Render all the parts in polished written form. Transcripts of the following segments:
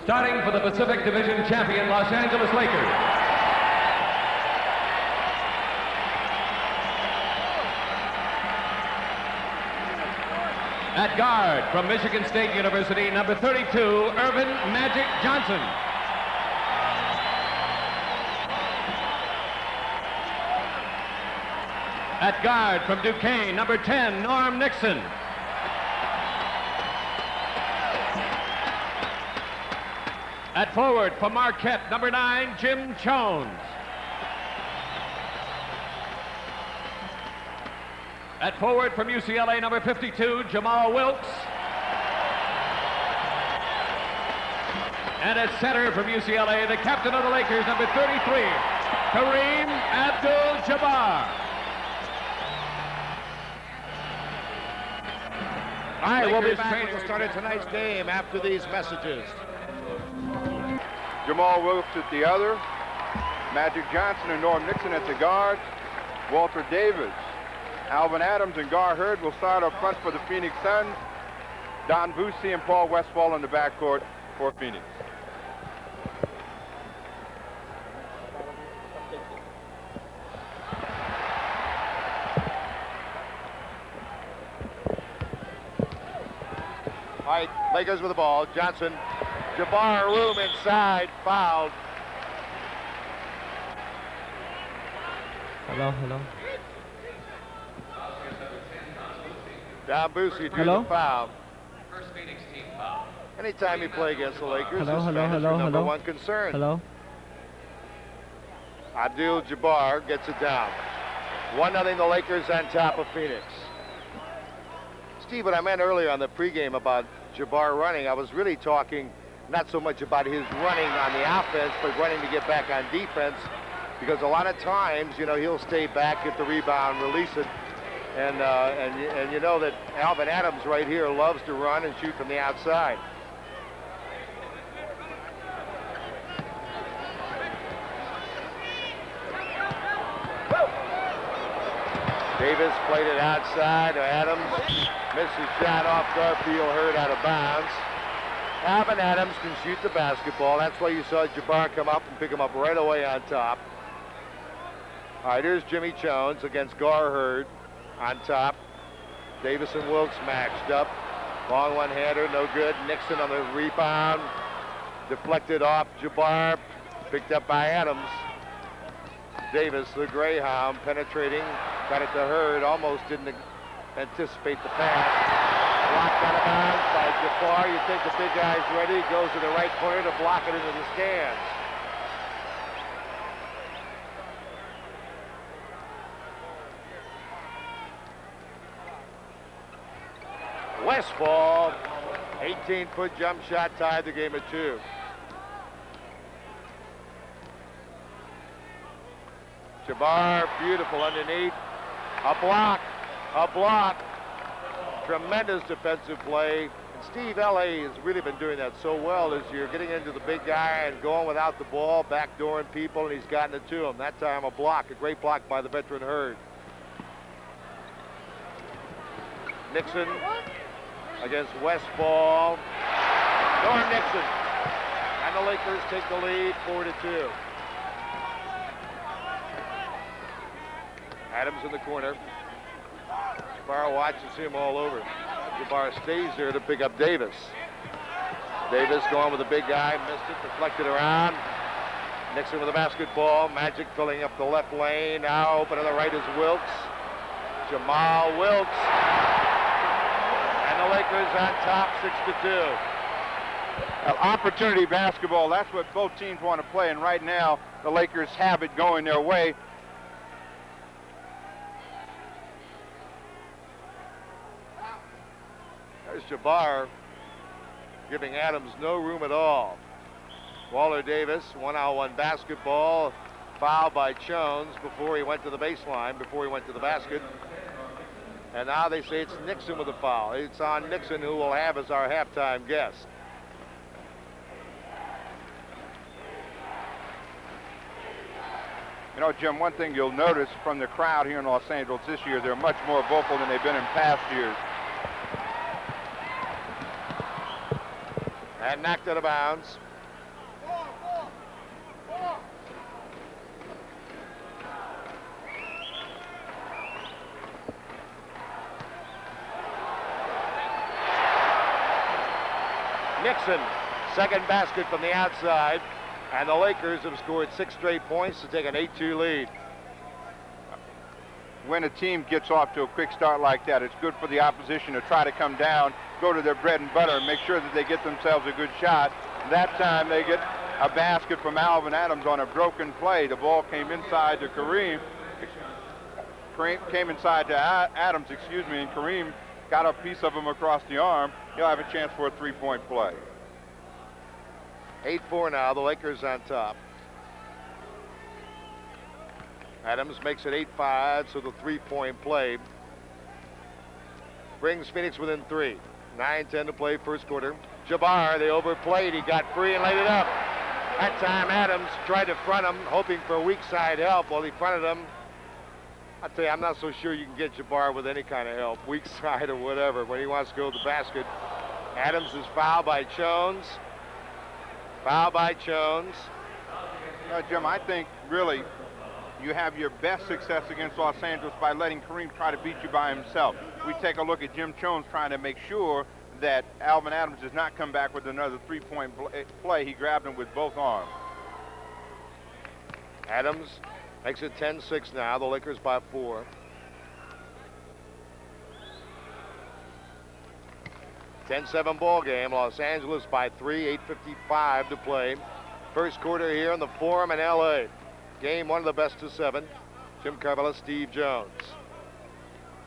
Starting for the Pacific Division champion Los Angeles Lakers. At guard from Michigan State University, number 32, Irvin Magic Johnson. At guard from Duquesne, number 10, Norm Nixon. At forward for Marquette, number 9, Jim Jones. At forward from UCLA, number 52, Jamal Wilkes. And at center from UCLA, the captain of the Lakers, number 33, Kareem Abdul-Jabbar. All right, we'll be back with the start of tonight's game after these messages. Jamal Wilkes at the other, Magic Johnson and Norm Nixon at the guard, Walter Davis, Alvin Adams and Gar Hurd will start up front for the Phoenix Suns, Don Vucci and Paul Westphal in the backcourt for Phoenix. All right, Lakers with the ball. Johnson, Jabbar, room inside, fouled. Hello. Don Vucci drew the foul. First Phoenix team foul. Anytime you play against the Lakers, Hello. number one concern. Hello. Abdul-Jabbar gets it down. 1-0 the Lakers on top of Phoenix. Steve, what I meant earlier on the pregame about Jabbar running, I was really talking not so much about his running on the offense, but running to get back on defense, because a lot of times, you know, he'll stay back, get the rebound, release it, and you know that Alvin Adams right here loves to run and shoot from the outside. Davis played it outside. Adams misses shot off Garfield, Hurd out of bounds. Alvin Adams can shoot the basketball. That's why you saw Jabbar come up and pick him up right away on top. All right, here's Jimmy Jones against Gar Hurd on top. Davis and Wilkes matched up. Long one-hander, no good. Nixon on the rebound. Deflected off Jabbar. Picked up by Adams. Davis, the Greyhound, penetrating. Got it to Hurd. Almost didn't anticipate the pass. Blocked out of bounds by Jabbar. You think the big guy's ready. Goes to the right corner to block it into the stands. Westphal, 18-foot jump shot, tied the game at 2. Jabbar, beautiful underneath. A block. Tremendous defensive play. And Steve, L.A. has really been doing that so well this year, getting into the big guy and going without the ball, backdooring people, and he's gotten it to him. That time a block, a great block by the veteran Hurd. Nixon against Westphal. Norm Nixon. And the Lakers take the lead 4-2. Adams in the corner. Jabbar watches him all over. Jabbar stays there to pick up Davis. Davis going with the big guy, missed it, deflected around. Nixon with the basketball. Magic filling up the left lane. Now open to the right is Wilkes. Jamal Wilkes. And the Lakers on top 6-2. Opportunity basketball, that's what both teams want to play, and right now the Lakers have it going their way. There's Jabbar giving Adams no room at all. Walter Davis, 1-on-1 basketball, foul by Jones before he went to the baseline, before he went to the basket. And now they say it's Nixon with a foul. It's on Nixon, who we'll have as our halftime guest. You know, Jim, one thing you'll notice from the crowd here in Los Angeles this year, they're much more vocal than they've been in past years. And knocked out of bounds. Nixon, second basket from the outside, and the Lakers have scored 6 straight points to take an 8-2 lead. When a team gets off to a quick start like that, it's good for the opposition to try to come down, go to their bread and butter, and make sure that they get themselves a good shot. That time they get a basket from Alvin Adams on a broken play. The ball came inside to Kareem. Came inside to Adams, and Kareem got a piece of him across the arm. He'll have a chance for a 3-point play. 8-4 now, the Lakers on top. Adams makes it 8-5, so the 3-point play brings Phoenix within 3. 9-10 to play first quarter. Jabbar, they overplayed. He got free and laid it up. That time Adams tried to front him, hoping for weak side help. While he fronted him, I'll tell you, I'm not so sure you can get Jabbar with any kind of help, weak side or whatever, when he wants to go to the basket. Adams is fouled by Jones. Foul by Jones. Jim, I think really you have your best success against Los Angeles by letting Kareem try to beat you by himself. We take a look at Jim Jones trying to make sure that Alvin Adams does not come back with another 3-point play. He grabbed him with both arms. Adams makes it 10-6 now. The Lakers by 4. (10-7) ball game. Los Angeles by 3. 8:55 to play. First quarter here in the Forum in L.A. Game 1 of the best of 7. Jim Carvella, Steve Jones.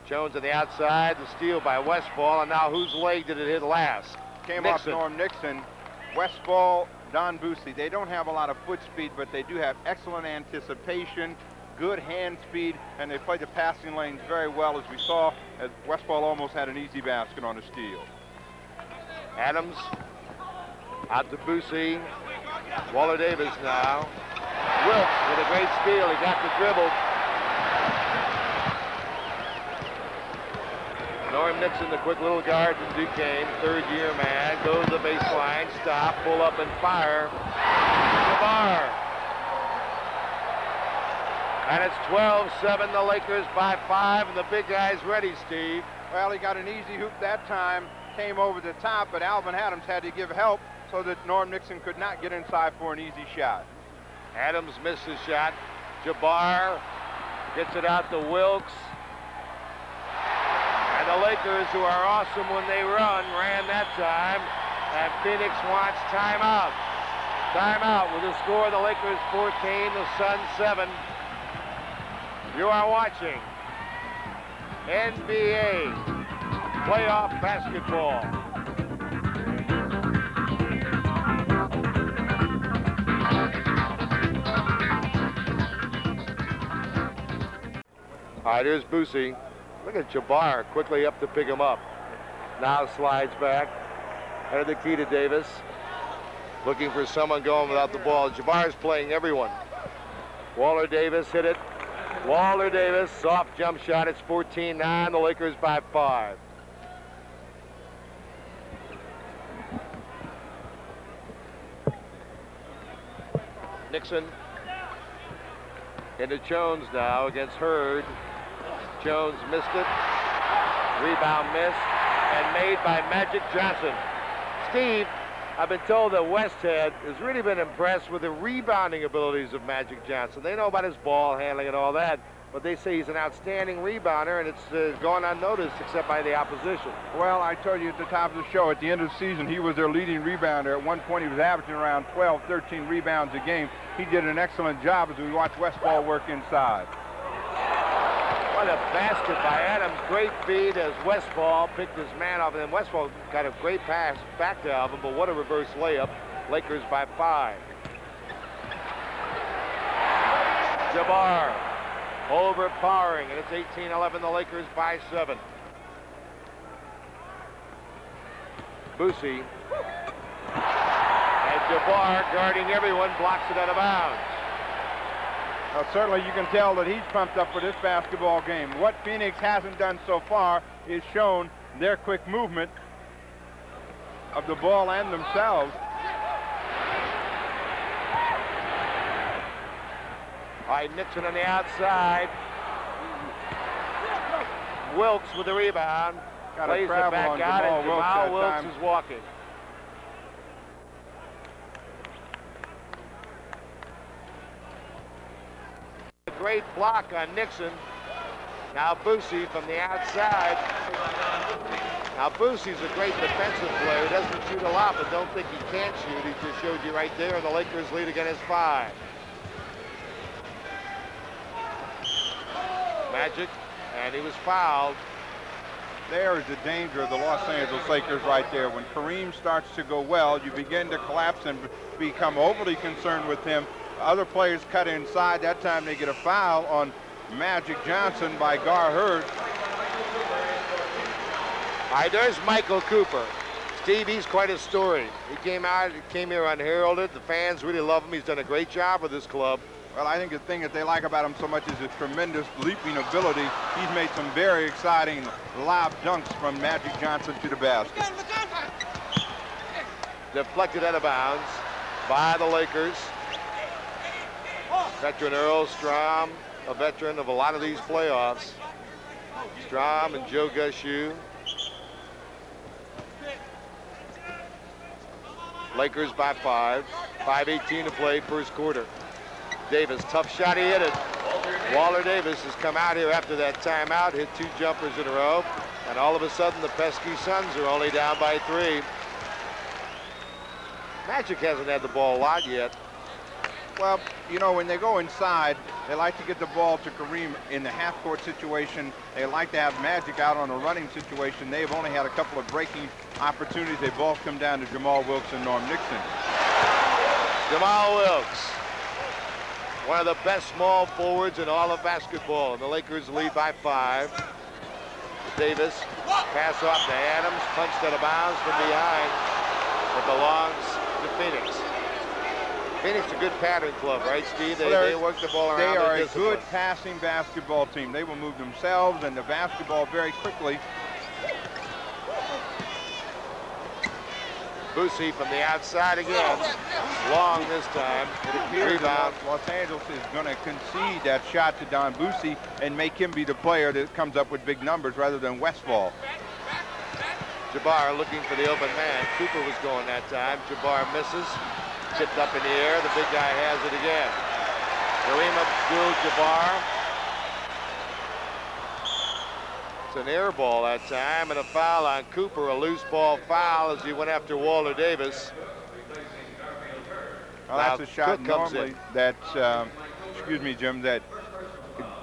Jones on the outside, the steal by Westfall, and now whose leg did it hit last? Came Nixon. off Norm Nixon. Westfall, Don Boosie. They don't have a lot of foot speed, but they do have excellent anticipation, good hand speed, and they play the passing lanes very well, as we saw, as Westfall almost had an easy basket on a steal. Adams out to Boosie. Waller Davis now. Wilkes with a great steal. He got the dribble. Norm Nixon, the quick little guard from Duquesne, third-year man, goes to the baseline, stop, pull up, and fire. Jabbar. And it's 12-7, the Lakers by 5, and the big guy's ready, Steve. Well, he got an easy hoop that time, came over the top, but Alvin Adams had to give help so that Norm Nixon could not get inside for an easy shot. Adams missed his shot. Jabbar gets it out to Wilkes. And the Lakers, who are awesome when they run, ran that time. And Phoenix wants timeout. Timeout with the score, the Lakers 14, the Suns 7. You are watching NBA playoff basketball. All right, here's Boosie. Look at Jabbar quickly up to pick him up. Now slides back. Headed the key to Davis. Looking for someone going without the ball. Jabbar's playing everyone. Waller Davis hit it. Waller Davis, soft jump shot. It's 14-9. The Lakers by 5. Nixon into Jones now against Hurd. Jones missed it. Rebound missed and made by Magic Johnson. Steve, I've been told that Westhead has really been impressed with the rebounding abilities of Magic Johnson. They know about his ball handling and all that, but they say he's an outstanding rebounder, and it's gone unnoticed except by the opposition. Well, I told you at the top of the show, at the end of the season, he was their leading rebounder. At one point, he was averaging around 12, 13 rebounds a game. He did an excellent job as we watched Westfall work inside. What a basket by Adams. Great feed as Westfall picked his man off, and then Westfall got a great pass back to Alvin, but what a reverse layup. Lakers by 5. Jabbar overpowering, and it's 18-11, the Lakers by 7. Boosie. And Jabbar guarding everyone, blocks it out of bounds. Now, certainly you can tell that he's pumped up for this basketball game. What Phoenix hasn't done so far is shown their quick movement of the ball and themselves. All right, Nixon on the outside. Wilkes with the rebound. Got Plays a travel it back on out, Jamal and Wilkes Jamal that Wilkes time. is walking. great block on Nixon. Now Boosie from the outside. Now Boosie's a great defensive player. He doesn't shoot a lot, but don't think he can't shoot. He just showed you right there, and the Lakers lead again is 5. Magic, and he was fouled. There is the danger of the Los Angeles Lakers right there. When Kareem starts to go well, you begin to collapse and become overly concerned with him. Other players cut inside. That time they get a foul on Magic Johnson by Gar Hurd. All right, there's Michael Cooper. Steve, he's quite a story. He came here unheralded. The fans really love him. He's done a great job with this club. Well, I think the thing that they like about him so much is his tremendous leaping ability. He's made some very exciting lob dunks from Magic Johnson to the basket. Deflected out of bounds by the Lakers. Veteran Earl Strom, a veteran of a lot of these playoffs. Strom and Joe Gushu. Lakers by 5. 5:18 to play, first quarter. Davis, tough shot, he hit it. Waller Davis has come out here after that timeout, hit 2 jumpers in a row, and all of a sudden the pesky Suns are only down by 3. Magic hasn't had the ball a lot yet. Well, you know, when they go inside, they like to get the ball to Kareem in the half-court situation. They like to have Magic out on a running situation. They've only had a couple of breaking opportunities. They both come down to Jamal Wilkes and Norm Nixon. Jamal Wilkes, one of the best small forwards in all of basketball, and the Lakers lead by 5. Davis, pass off to Adams, punched out of bounds from behind. It belongs to Phoenix. Phoenix is a good pattern club, right, Steve? They work the ball around. They are a good passing basketball team. They will move themselves and the basketball very quickly. Boosie from the outside again. Long this time. It appears that Los Angeles is going to concede that shot to Don Boosie and make him be the player that comes up with big numbers rather than Westfall. Jabbar looking for the open man. Cooper was going that time. Jabbar misses. Tipped up in the air. The big guy has it again. Kareem Abdul-Jabbar. It's an air ball that time, and a foul on Cooper, a loose ball foul as he went after Waller Davis. Well, that's a shot normally that, excuse me, Jim, that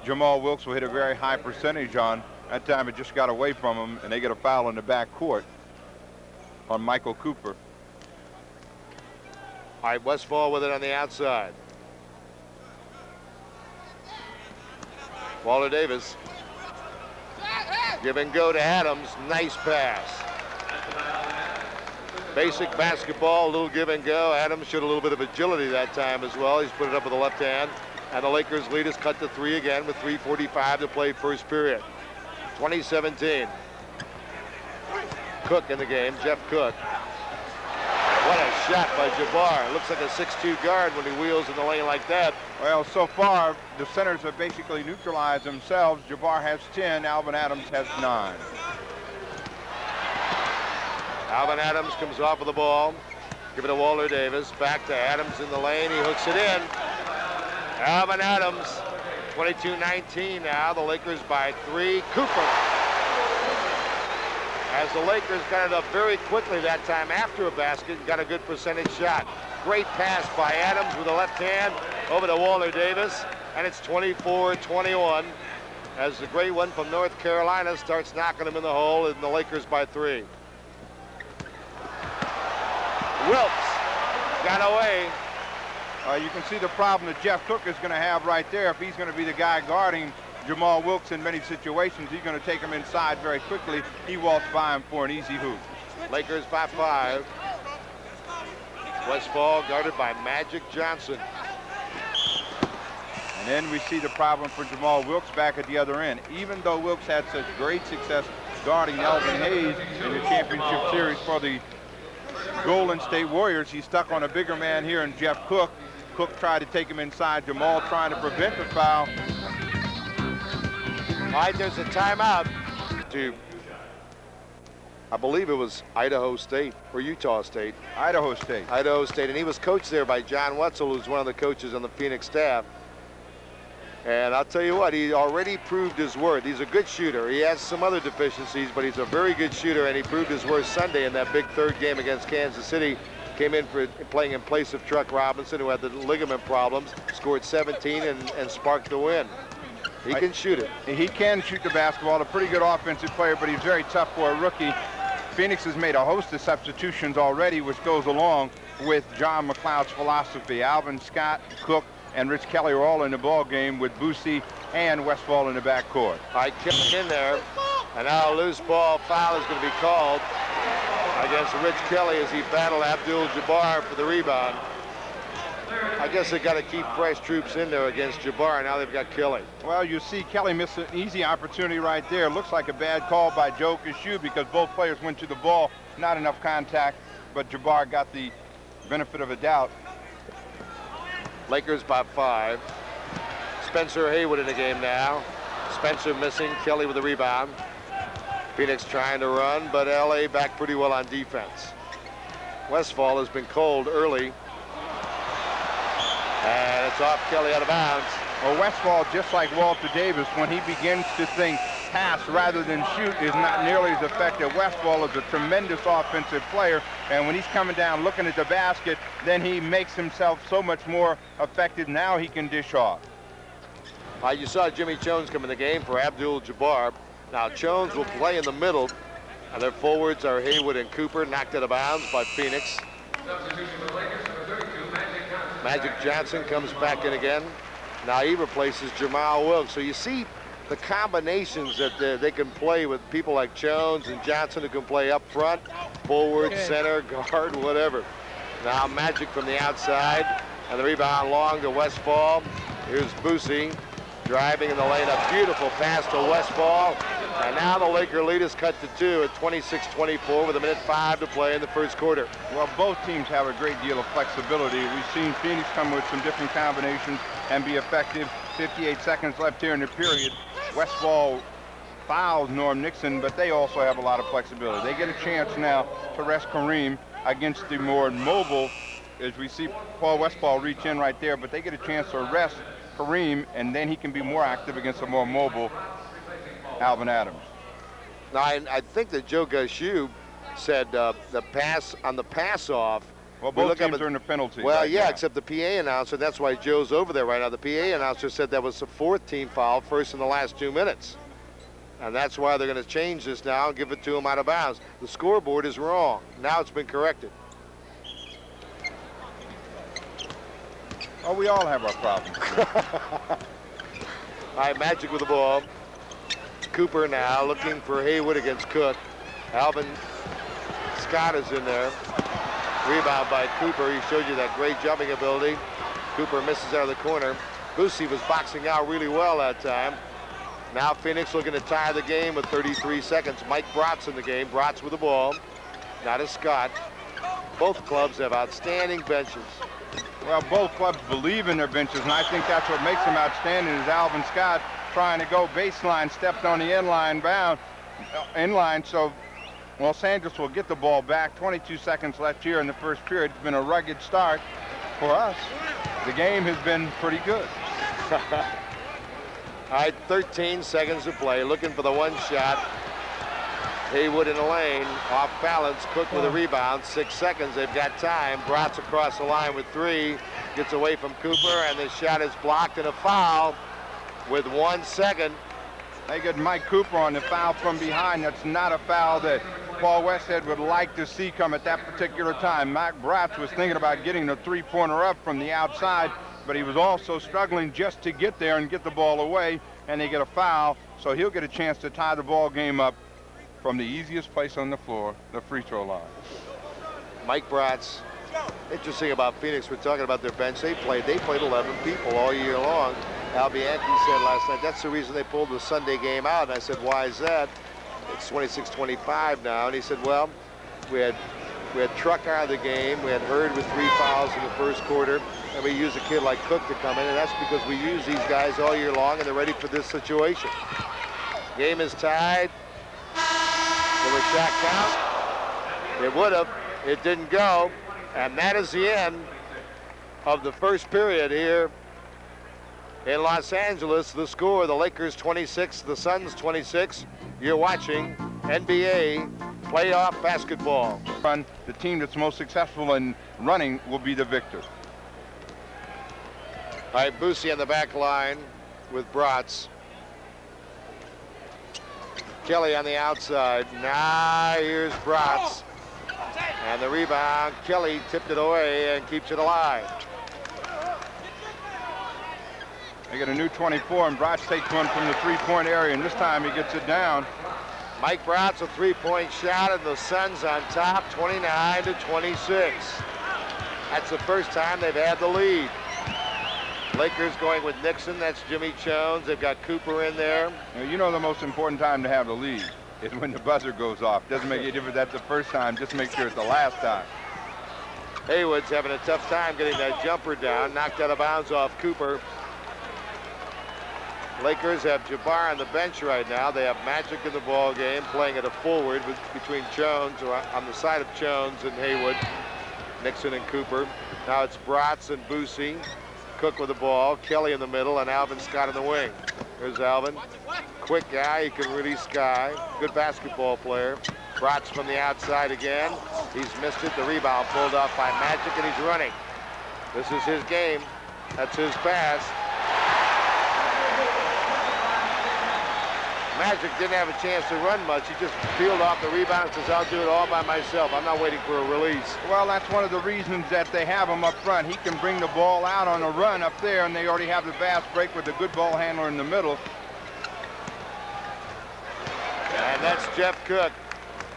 Jamal Wilkes will hit a very high percentage on. That time it just got away from him, and they get a foul in the back court on Michael Cooper. All right, Westfall with it on the outside. Waller Davis. Give and go to Adams. Nice pass. Basic basketball, a little give and go. Adams showed a little bit of agility that time as well. He's put it up with the left hand. And the Lakers lead is cut to 3 again with 3:45 to play first period. 2017. Cook in the game, Jeff Cook. What a shot by Jabbar. Looks like a 6'2" guard when he wheels in the lane like that. Well, so far, the centers have basically neutralized themselves. Jabbar has 10, Alvin Adams has 9. Alvin Adams comes off of the ball. Give it to Waller Davis. Back to Adams in the lane. He hooks it in. Alvin Adams, 22-19 now. The Lakers by 3. Cooper. As the Lakers got it up very quickly that time after a basket, got a good percentage shot. Great pass by Adams with the left hand over to Waller Davis, and it's 24-21 as the great one from North Carolina starts knocking them in the hole, and the Lakers by 3. Wilkes got away. You can see the problem that Jeff Cook is going to have right there. If he's going to be the guy guarding Jamal Wilkes in many situations, he's going to take him inside very quickly. He walks by him for an easy hoop. Lakers by 5. Westfall guarded by Magic Johnson. And then we see the problem for Jamal Wilkes back at the other end. Even though Wilkes had such great success guarding Elvin Hayes in the championship series for the Golden State Warriors, he's stuck on a bigger man here in Jeff Cook. Cook tried to take him inside. Jamal trying to prevent the foul. All right, there's a timeout to, I believe it was Idaho State or Utah State. Idaho State. Idaho State, and he was coached there by John Wetzel, who's one of the coaches on the Phoenix staff. And I'll tell you what, he already proved his worth. He's a good shooter. He has some other deficiencies, but he's a very good shooter, and he proved his worth Sunday in that big third game against Kansas City. Came in for playing in place of Truck Robinson, who had the ligament problems, scored 17 and sparked the win. He can shoot it. He can shoot the basketball. A pretty good offensive player, but he's very tough for a rookie. Phoenix has made a host of substitutions already, which goes along with John McLeod's philosophy. Alvin Scott, Cook, and Rich Kelly are all in the ball game with Boosie and Westfall in the backcourt. All right, Kelly in there, and now a loose ball foul is going to be called against Rich Kelly as he battled Abdul-Jabbar for the rebound. I guess they got to keep fresh troops in there against Jabbar. Now they've got Kelly. Well, you see Kelly miss an easy opportunity right there. Looks like a bad call by Joe Cashew because both players went to the ball. Not enough contact, but Jabbar got the benefit of a doubt. Lakers by 5. Spencer Haywood in the game now. Spencer missing, Kelly with the rebound. Phoenix trying to run, but LA back pretty well on defense. Westfall has been cold early. And it's off Kelly out of bounds. Well, Westfall, just like Walter Davis, when he begins to think pass rather than shoot, is not nearly as effective. Westfall is a tremendous offensive player, and when he's coming down looking at the basket, then he makes himself so much more effective. Now he can dish off. You saw Jimmy Jones come in the game for Abdul-Jabbar. Now Jones will play in the middle, and their forwards are Haywood and Cooper, knocked out of bounds by Phoenix. Magic Johnson comes back in again. Now he replaces Jamal Wilkes. So you see the combinations that they can play with people like Jones and Johnson, who can play up front, forward, center, guard, whatever. Now Magic from the outside, and the rebound long to Westfall. Here's Boosie driving in the lane. A beautiful pass to Westfall. And now the Laker lead is cut to 2 at 26-24 with 1:05 to play in the first quarter. Well, both teams have a great deal of flexibility. We've seen Phoenix come with some different combinations and be effective. 58 seconds left here in the period. Westfall fouls Norm Nixon, but they also have a lot of flexibility. They get a chance now to rest Kareem against the more mobile, as we see Paul Westfall reach in right there, but they get a chance to rest Kareem, and then he can be more active against a more mobile Alvin Adams. Now, I think that Joe Gashu said the pass on the pass off. Well, both teams are in the penalty. Well, right yeah, now. except the PA announcer. That's why Joe's over there right now. The PA announcer said that was the 4th team foul, first in the last 2 minutes. And that's why they're going to change this now and give it to him out of bounds. The scoreboard is wrong. Now it's been corrected. Oh, we all have our problems. All right, Magic with the ball. Cooper now looking for Haywood against Cook. Alvin Scott is in there. Rebound by Cooper. He showed you that great jumping ability. Cooper misses out of the corner. Boosie was boxing out really well that time. Now Phoenix looking to tie the game with 33 seconds. Mike Bratz in the game. Bratz with the ball. Now to Scott. Both clubs have outstanding benches. Well, both clubs believe in their benches, and I think that's what makes them outstanding is Alvin Scott trying to go baseline, stepped on the inline, so Los Angeles will get the ball back. 22 seconds left here in the first period. It's been a rugged start for us. The game has been pretty good. All right, 13 seconds to play. Looking for the one shot. Haywood in the lane, off balance. Cook with a rebound. 6 seconds, they've got time. Bratz across the line with 3. Gets away from Cooper, and the shot is blocked, and a foul with 1 second. They get Mike Cooper on the foul from behind. That's not a foul that Paul Westhead would like to see come at that particular time. Mike Bratz was thinking about getting the three-pointer up from the outside, but he was also struggling just to get there and get the ball away, and they get a foul, so he'll get a chance to tie the ball game up from the easiest place on the floor, the free throw line. Mike Bratz. Interesting about Phoenix, we're talking about their bench. They played 11 people all year long. Al Bianchi said last night, that's the reason they pulled the Sunday game out. And I said, why is that? It's 26-25 now. And he said, well, we had Truck out of the game. We had Hurd with 3 fouls in the first quarter. And we used a kid like Cook to come in. And that's because we use these guys all year long, and they're ready for this situation. Game is tied. Will the shot count? It would have. It didn't go. And that is the end of the first period here In Los Angeles, the score, the Lakers 26, the Suns 26. You're watching NBA playoff basketball. The team that's most successful in running will be the victor. All right, Boosie on the back line with Bratz. Kelly on the outside. Now here's Bratz. And the rebound, Kelly tipped it away and keeps it alive. They get a new 24, and Bratz takes one from the three-point area, and this time he gets it down. Mike Bratz, a three-point shot, and the Suns on top, 29-26. That's the first time they've had the lead. Lakers going with Nixon. That's Jimmy Jones. They've got Cooper in there. You know the most important time to have the lead is when the buzzer goes off. Doesn't make any difference that's the first time. Just make sure it's the last time. Haywood's having a tough time getting that jumper down. Knocked out of bounds off Cooper. Lakers have Jabbar on the bench right now. They have Magic in the ball game, playing at a forward between Jones, or on the side of Jones and Haywood, Nixon and Cooper. Now it's Bratz and Boosie. Cook with the ball, Kelly in the middle, and Alvin Scott in the wing. Here's Alvin. Quick guy, he can release Sky. Good basketball player. Bratz from the outside again. He's missed it. The rebound pulled off by Magic, and he's running. This is his game. That's his pass. Magic didn't have a chance to run much. He just peeled off the rebound and says, I'll do it all by myself. I'm not waiting for a release. Well, that's one of the reasons that they have him up front. He can bring the ball out on a run up there, and they already have the fast break with a good ball handler in the middle. And that's Jeff Cook,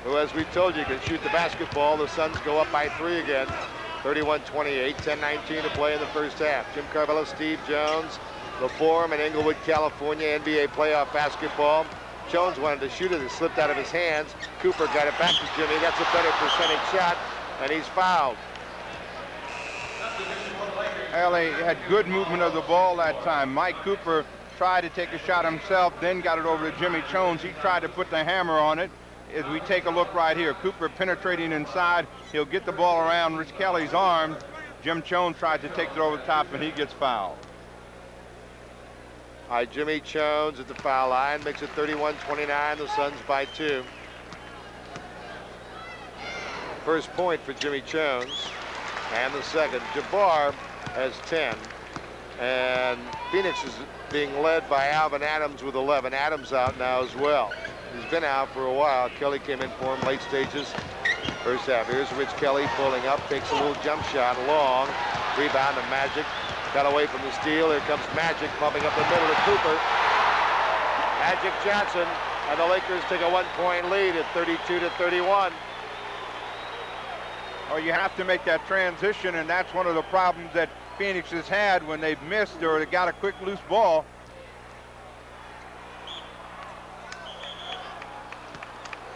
who, as we told you, can shoot the basketball. The Suns go up by 3 again. 31-28, 10-19 to play in the first half. Jim Carvello, Steve Jones, the Forum in Inglewood, California, NBA playoff basketball. Jones wanted to shoot it. It slipped out of his hands. Cooper got it back to Jimmy. That's a better percentage shot, and he's fouled. Well, they had good movement of the ball that time. Mike Cooper tried to take a shot himself, then got it over to Jimmy Jones. He tried to put the hammer on it. As we take a look right here, Cooper penetrating inside. He'll get the ball around Rich Kelly's arm. Jim Jones tried to take it over the top, and he gets fouled. All right, Jimmy Jones at the foul line, makes it 31-29, the Suns by 2. First point for Jimmy Jones, and the second. Jabbar has 10, and Phoenix is being led by Alvin Adams with 11. Adams out now as well. He's been out for a while. Kelly came in for him late stages. First half, here's Rich Kelly pulling up, takes a little jump shot, long, rebound to Magic. Got away from the steal. Here comes Magic pumping up the middle to Cooper. Magic Johnson, and the Lakers take a 1-point lead at 32-31. Well, you have to make that transition, and that's one of the problems that Phoenix has had when they've missed or they got a quick loose ball.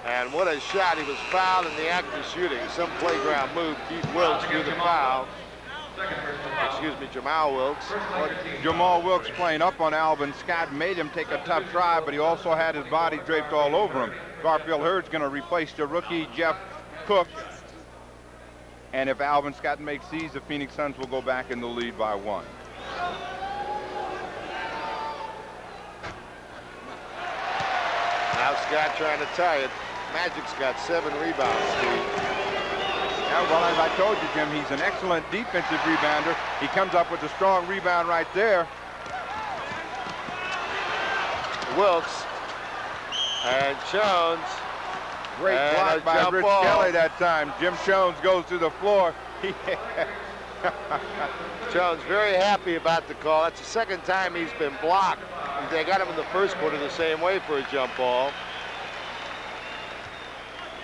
And what a shot. He was fouled in the act of shooting. Some playground move. Keith Wilkes drew the foul. Excuse me, Jamal Wilkes. Jamal Wilkes playing up on Alvin Scott made him take a tough try, but he also had his body draped all over him. Garfield Hurd's going to replace the rookie Jeff Cook. And if Alvin Scott makes these, the Phoenix Suns will go back in the lead by 1. Now Scott trying to tie it. Magic's got 7 rebounds, Steve. Yeah, well, as I told you, Jim, he's an excellent defensive rebounder. He comes up with a strong rebound right there. Wilkes and Jones. Great block by Rich Kelly that time. Jim Jones goes to the floor. Jones very happy about the call. That's the second time he's been blocked. They got him in the first quarter the same way for a jump ball.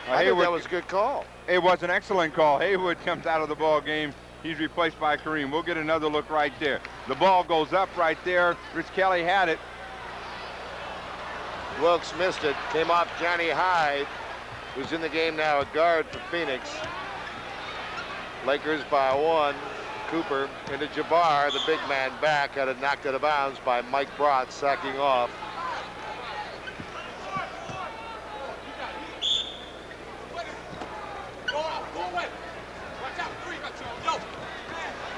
I think that was a good call. It was an excellent call. Haywood comes out of the ball game. He's replaced by Kareem. We'll get another look right there. The ball goes up right there. Rich Kelly had it. Wilkes missed it. Came off Johnny Hyde, who's in the game now, a guard for Phoenix. Lakers by 1. Cooper into Jabbar, the big man back, had it knocked out of bounds by Mike Bratz, sacking off.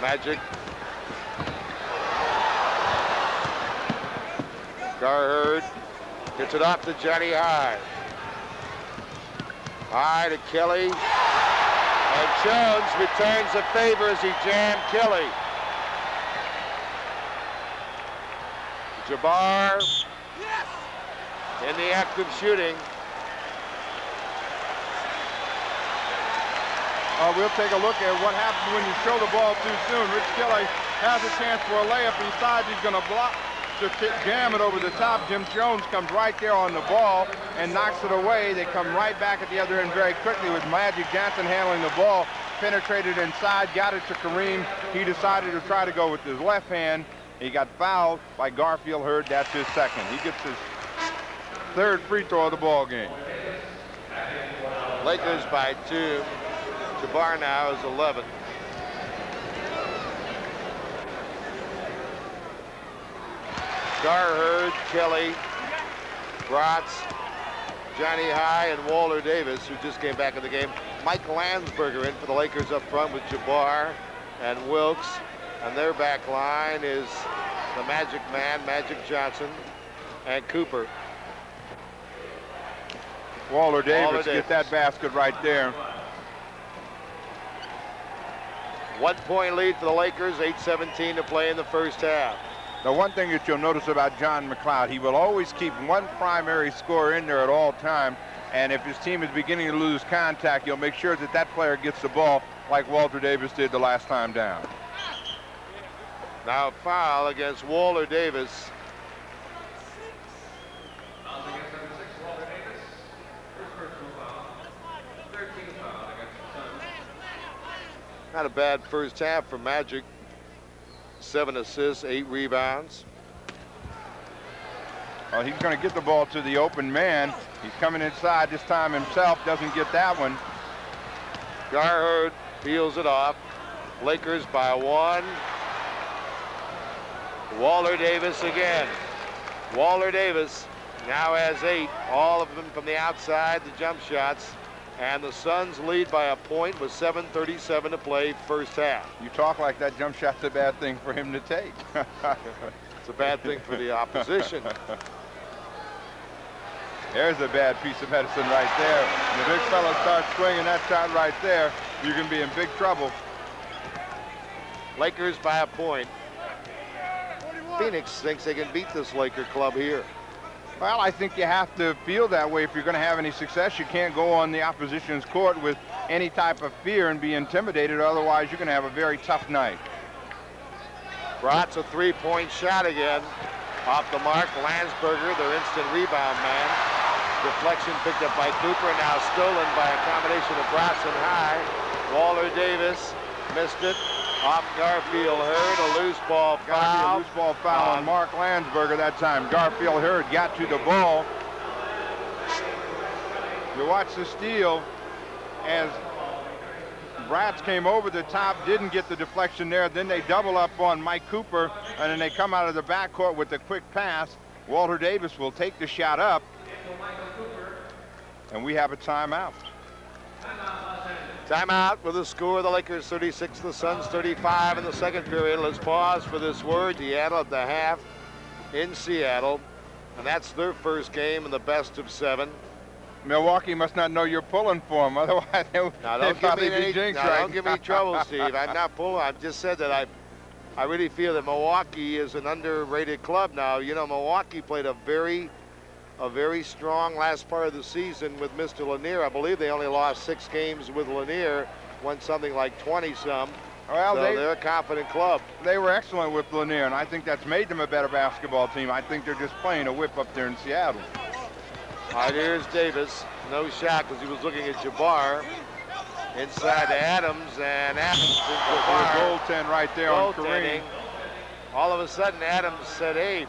Magic. Garherd gets it off to Johnny High. High to Kelly. And Jones returns the favor as he jammed Kelly. Jabbar in the act of shooting. We'll take a look at what happens when you throw the ball too soon. Rich Kelly has a chance for a layup. He decides he's going to block to jam it over the top. Jim Jones comes right there on the ball and knocks it away. They come right back at the other end very quickly with Magic Johnson handling the ball. Penetrated inside, got it to Kareem. He decided to try to go with his left hand. He got fouled by Garfield Hurd. That's his second. He gets his third free throw of the ball game. Lakers by 2. Jabbar now is 11. Garherd, Kelly, Bratz, Johnny High, and Walter Davis, who just came back in the game. Mike Landsberger in for the Lakers up front with Jabbar and Wilkes. And their back line is the Magic Man, Magic Johnson, and Cooper. Walter Davis gets that basket right there. 1 point lead for the Lakers, 8:17 to play in the first half. The one thing that you'll notice about John McLeod, he will always keep one primary scorer in there at all times. And if his team is beginning to lose contact, you'll make sure that that player gets the ball like Walter Davis did the last time down. Now a foul against Walter Davis. Not a bad first half for Magic. 7 assists, 8 rebounds. Well, he's going to get the ball to the open man. He's coming inside this time himself, doesn't get that one. Garherd peels it off. Lakers by 1. Walter Davis again. Walter Davis now has 8, all of them from the outside, the jump shots. And the Suns lead by a point with 7:37 to play first half. You talk like that jump shot's a bad thing for him to take. It's a bad thing for the opposition. There's a bad piece of medicine right there. When the big fella starts swinging that shot right there, you can be in big trouble. Lakers by a point. Phoenix thinks they can beat this Laker club here. Well, I think you have to feel that way if you're going to have any success. You can't go on the opposition's court with any type of fear and be intimidated. Otherwise, you're going to have a very tough night. Bratz a three-point shot again. Off the mark, Landsberger, their instant rebound man. Deflection picked up by Cooper, now stolen by a combination of Bratz and High. Walter Davis missed it. Off Garfield Hurd, a loose ball foul. A loose ball foul on Mark Landsberger that time. Garfield Hurd got to the ball. You watch the steal as Bratz came over the top, didn't get the deflection there. Then they double up on Mike Cooper, and then they come out of the backcourt with a quick pass. Walter Davis will take the shot up, and we have a timeout. Timeout with the score. The Lakers 36, the Suns 35 in the second period. Let's pause for this word. Seattle at the half in Seattle, and that's their first game in the best of 7. Milwaukee must not know you're pulling for them, otherwise don't give me trouble, Steve. I'm not pulling. I've just said that I really feel that Milwaukee is an underrated club now. You know, Milwaukee played a very strong last part of the season with Mr. Lanier. I believe they only lost 6 games with Lanier, won something like 20-some. Well, so they're a confident club. They were excellent with Lanier, and I think that's made them a better basketball team. I think they're just playing a whip up there in Seattle. All right, here's Davis. No shot because he was looking at Jabbar. Inside to Adams, and Adams goaltend right there on Kareem. All of a sudden, Adams said, hey,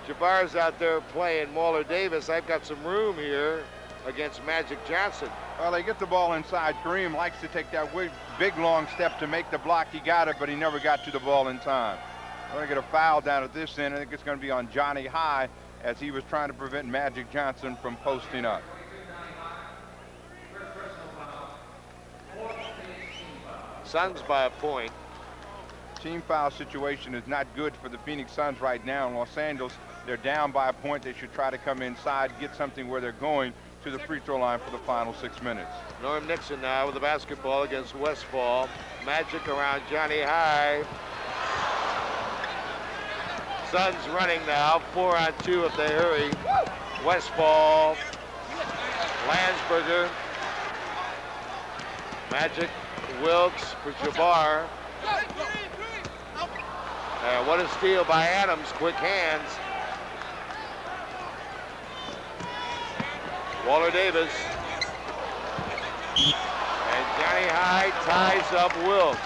Jabbar's out there playing Walter Davis. I've got some room here against Magic Johnson. Well, they get the ball inside. Kareem likes to take that big, long step to make the block. He got it, but he never got to the ball in time. We're going to get a foul down at this end. I think it's going to be on Johnny High as he was trying to prevent Magic Johnson from posting up. Suns by a point. Team foul situation is not good for the Phoenix Suns right now. Los Angeles They're down by a point. They should try to come inside, get something where they're going to the free throw line for the final 6 minutes. Norm Nixon now with the basketball against Westfall. Magic around Johnny High. Suns running now, 4-on-2 if they hurry. Westfall, Landsberger, Magic, Wilkes for Jabbar. What a steal by Adams, quick hands. Walter Davis. And Johnny High ties up Wilkes.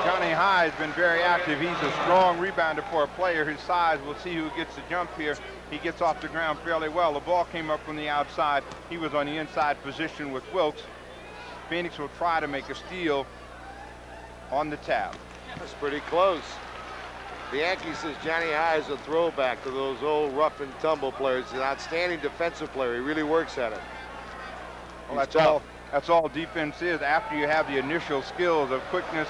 Johnny High has been very active. He's a strong rebounder for a player his size. We'll see who gets the jump here. He gets off the ground fairly well. The ball came up from the outside. He was on the inside position with Wilkes. Phoenix will try to make a steal on the tap. That's pretty close. The Yankees says Johnny High is a throwback to those old rough and tumble players. He's an outstanding defensive player. He really works at it. Well, that's all defense is after you have the initial skills of quickness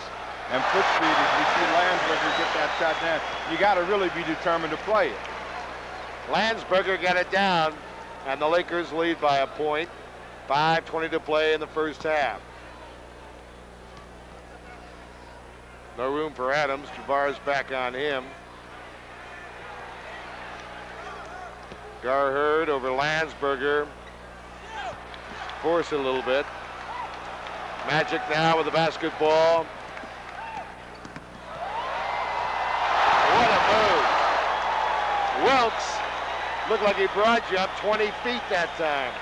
and foot speed. As we see Landsberger get that shot down, you got to really be determined to play it. Landsberger got it down, and the Lakers lead by a point. 5:20 to play in the first half. No room for Adams. Jabbar's back on him. Garherd over Landsberger. Force it a little bit. Magic now with the basketball. What a move. Wilkes looked like he broad jumped 20 feet that time.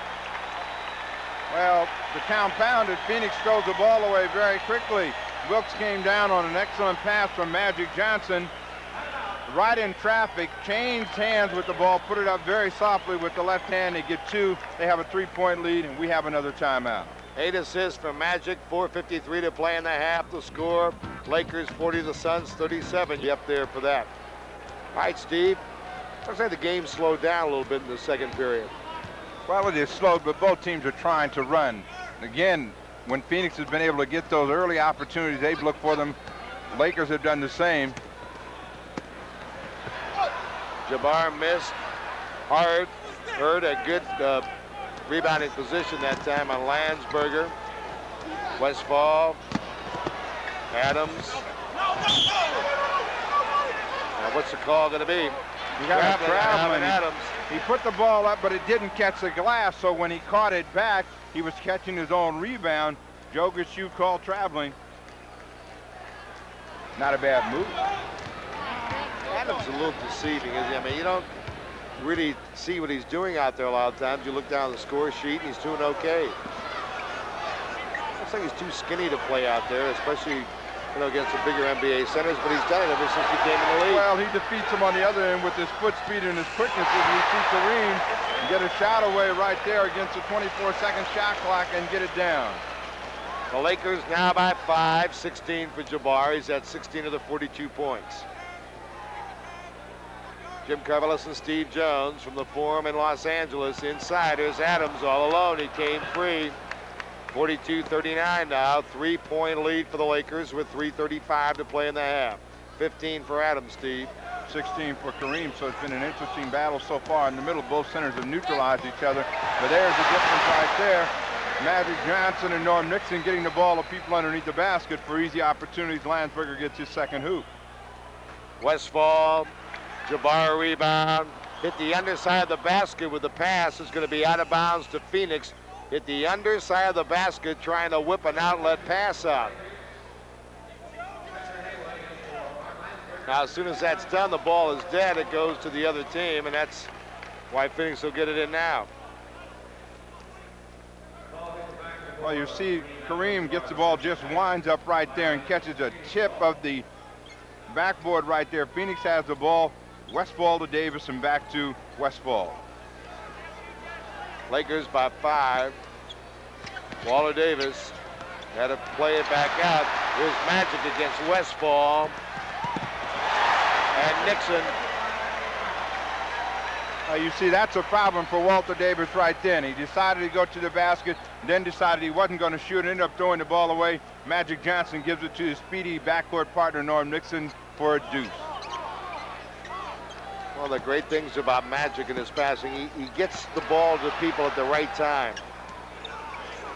Well, the town pounded. Phoenix throws the ball away very quickly. Wilkes came down on an excellent pass from Magic Johnson. Right in traffic, changed hands with the ball, put it up very softly with the left hand. They get two. They have a 3-point lead, and we have another timeout. 8 assists from Magic, 4:53 to play in the half. The score, Lakers 40, the Suns 37. Up there for that. All right, Steve. Looks like the game slowed down a little bit in the second period. Well, it is slowed, but both teams are trying to run. Again, when Phoenix has been able to get those early opportunities, they've looked for them. Lakers have done the same. Jabbar missed. Hard. Heard a good rebounding position that time on Landsberger. Westfall. Adams. Now what's the call going to be? You got a traveling. Adams. He put the ball up, but it didn't catch the glass, so when he caught it back, he was catching his own rebound. Joe shoe called traveling. Not a bad move. Adams a little deceiving, isn't he? I mean, you don't really see what he's doing out there a lot of times. You look down the score sheet, and he's doing okay. Looks like he's too skinny to play out there, especially against the bigger NBA centers, but he's done it ever since he came in the league. Well, he defeats him on the other end with his foot speed and his quickness. As we see Kareem get a shot away right there against the 24-second shot clock and get it down. The Lakers now by 5, 16 for Jabbar. He's at 16 of the 42 points. Jim Carvelis and Steve Jones from the Forum in Los Angeles. Inside, here's Adams all alone. He came free. 42-39 now. 3-point lead for the Lakers with 3:35 to play in the half. 15 for Adams, Steve. 16 for Kareem, so it's been an interesting battle so far. In the middle, both centers have neutralized each other. But there's the difference right there. Magic Johnson and Norm Nixon getting the ball to people underneath the basket for easy opportunities. Landsberger gets his second hoop. Westfall, Jabbar rebound. Hit the underside of the basket with the pass. Is going to be out of bounds to Phoenix. Hit the underside of the basket trying to whip an outlet pass out. Now, as soon as that's done, the ball is dead. It goes to the other team, and that's why Phoenix will get it in now. Well, you see Kareem gets the ball, just winds up right there and catches a tip of the backboard right there. Phoenix has the ball. Westfall to Davis and back to Westfall. Lakers by 5. Walter Davis had to play it back out. Here's Magic against Westfall. And Nixon. You see, that's a problem for Walter Davis right then. He decided to go to the basket, then decided he wasn't going to shoot, and ended up throwing the ball away. Magic Johnson gives it to his speedy backcourt partner, Norm Nixon, for a deuce. One of the great things about Magic in his passing, he gets the ball to people at the right time.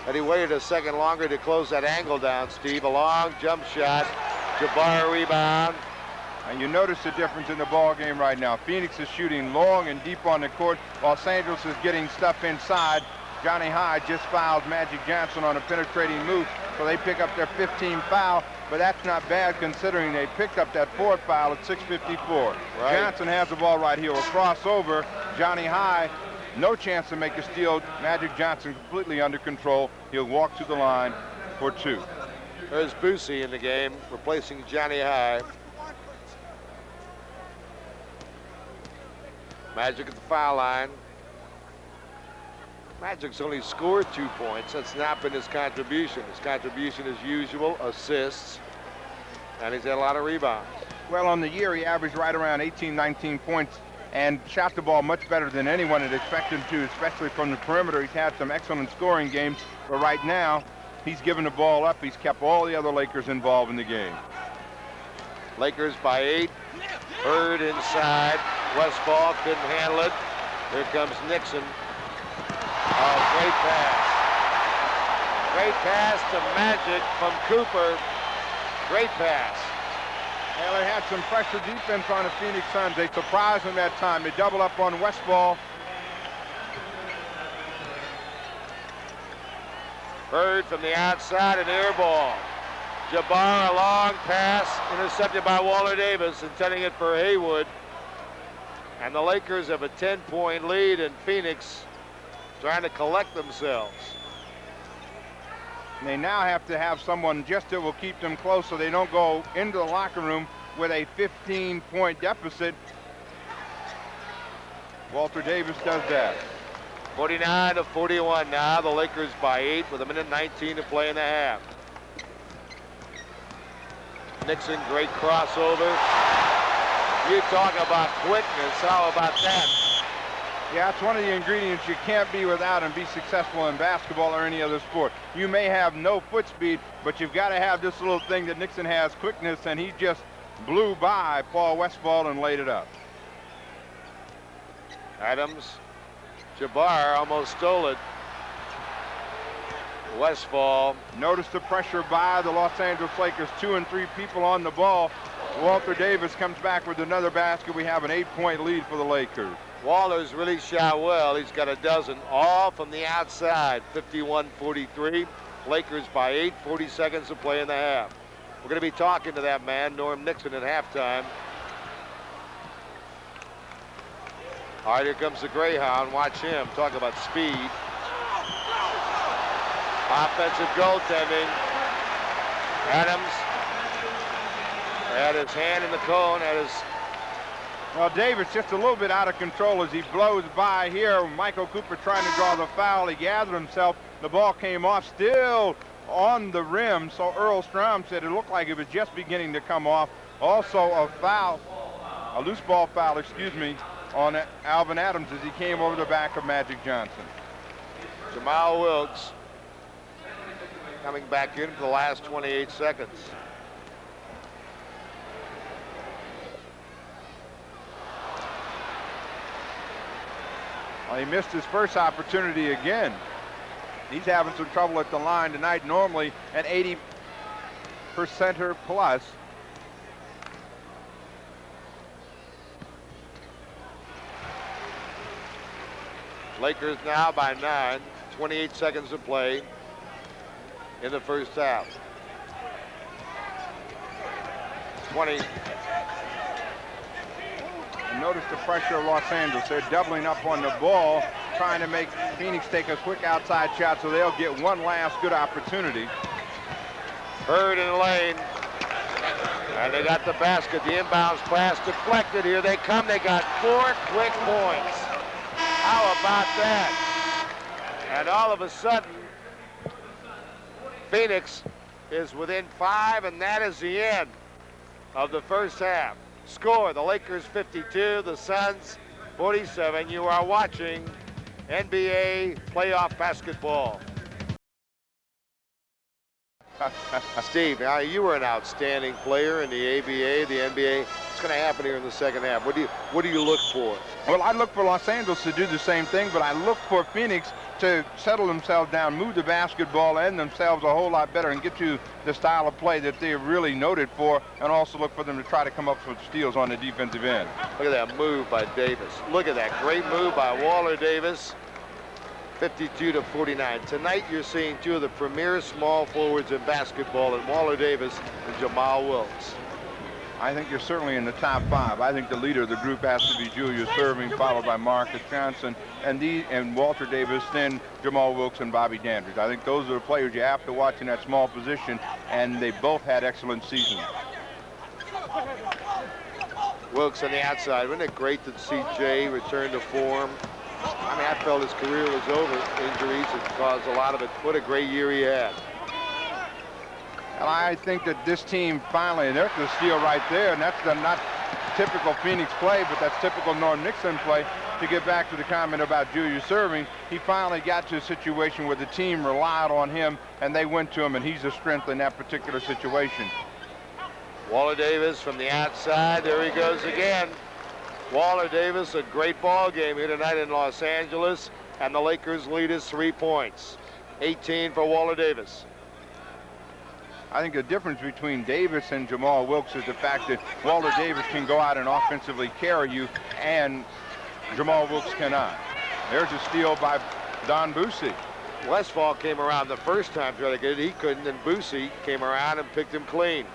And he waited a second longer to close that angle down, Steve. A long jump shot. Jabbar rebound. And you notice the difference in the ball game right now. Phoenix is shooting long and deep on the court. Los Angeles is getting stuff inside. Johnny Hyde just fouled Magic Johnson on a penetrating move, so they pick up their 15th foul, but that's not bad considering they picked up that 4th foul at 6:54. Right. Johnson has the ball right here. Will cross over. Johnny Hyde, no chance to make a steal. Magic Johnson completely under control. He'll walk to the line for 2. There's Boosie in the game, replacing Johnny Hyde. Magic at the foul line. Magic's only scored 2 points. That's not been his contribution. His contribution, as usual, assists, and he's had a lot of rebounds. Well, on the year, he averaged right around 18, 19 points and shot the ball much better than anyone had expected him to, especially from the perimeter. He's had some excellent scoring games, but right now, he's given the ball up. He's kept all the other Lakers involved in the game. Lakers by 8. Bird inside. Westfall couldn't handle it. Here comes Nixon. Oh, great pass. Great pass to Magic from Cooper. Great pass. Well, they had some pressure defense on the Phoenix Suns. They surprised them that time. They double up on Westfall. Bird from the outside, an air ball. Jabbar, a long pass, intercepted by Walter Davis, intending it for Haywood. And the Lakers have a 10-point lead, and Phoenix trying to collect themselves. And they now have to have someone just that will keep them close so they don't go into the locker room with a 15-point deficit. Walter Davis does that. 49-41 now. The Lakers by 8 with 1:19 to play in the half. Nixon, great crossover. You talk about quickness. How about that? Yeah, it's one of the ingredients you can't be without and be successful in basketball or any other sport. You may have no foot speed, but you've got to have this little thing that Nixon has, quickness, and he just blew by Paul Westfall and laid it up. Adams, Jabbar almost stole it. Westfall. Notice the pressure by the Los Angeles Lakers. 2 and 3 people on the ball. Walter Davis comes back with another basket. We have an 8-point lead for the Lakers. Walter's really shot well. He's got a dozen, all from the outside. 51-43. Lakers by 8, 40 seconds to play in the half. We're going to be talking to that man, Norm Nixon, at halftime. All right, here comes the Greyhound. Watch him. Talk about speed. Offensive goaltending. Adams had his hand in the cone, Well, Davis just a little bit out of control as he blows by here. Michael Cooper trying to draw the foul. He gathered himself. The ball came off, still on the rim. So Earl Strom said it looked like it was just beginning to come off. Also a foul, a loose ball foul, on Alvin Adams as he came over the back of Magic Johnson. Jamal Wilkes coming back in for the last 28 seconds. Well, he missed his first opportunity again. He's having some trouble at the line tonight, normally an 80%er plus. Lakers now by 9, 28 seconds to play in the first half. 20. Notice the pressure of Los Angeles. They're doubling up on the ball, trying to make Phoenix take a quick outside shot so they'll get one last good opportunity. Bird in the lane. And they got the basket. The inbounds pass deflected. Here they come. They got 4 quick points. How about that? And all of a sudden, Phoenix is within 5, and that is the end of the first half. Score, the Lakers 52, the Suns 47. You are watching NBA playoff basketball. Steve, now you were an outstanding player in the ABA, the NBA. What's going to happen here in the second half? What do you look for? Well, I look for Los Angeles to do the same thing, but I look for Phoenix to settle themselves down, move the basketball and themselves a whole lot better, and get you the style of play that they're really noted for, and also look for them to try to come up with steals on the defensive end. Look at that move by Davis. Look at that great move by Waller Davis. 52-49. Tonight you're seeing two of the premier small forwards in basketball, and Waller Davis and Jamal Wilkes. I think you're certainly in the top 5. I think the leader of the group has to be Julius Erving, followed by Marcus Johnson, and Walter Davis, then Jamal Wilkes and Bobby Dandridge. I think those are the players you have to watch in that small position, and they both had excellent seasons. Wilkes on the outside. Wasn't it great to see Jay return to form? I mean, I felt his career was over. Injuries had caused a lot of it. What a great year he had. And I think that this team finally, and there's the steal right there, and that's the not typical Phoenix play, but that's typical Norm Nixon play. To get back to the comment about Julius Erving, he finally got to a situation where the team relied on him, and they went to him, and he's a strength in that particular situation. Waller Davis from the outside. There he goes again. Waller Davis, a great ball game here tonight in Los Angeles, and the Lakers lead is 3 points. 18 for Waller Davis. I think the difference between Davis and Jamal Wilkes is the fact that Waller Davis can go out and offensively carry you, and Jamal Wilkes cannot. There's a steal by Don Boosie. Westphal came around the first time trying to get it. He couldn't, and Boosie came around and picked him clean.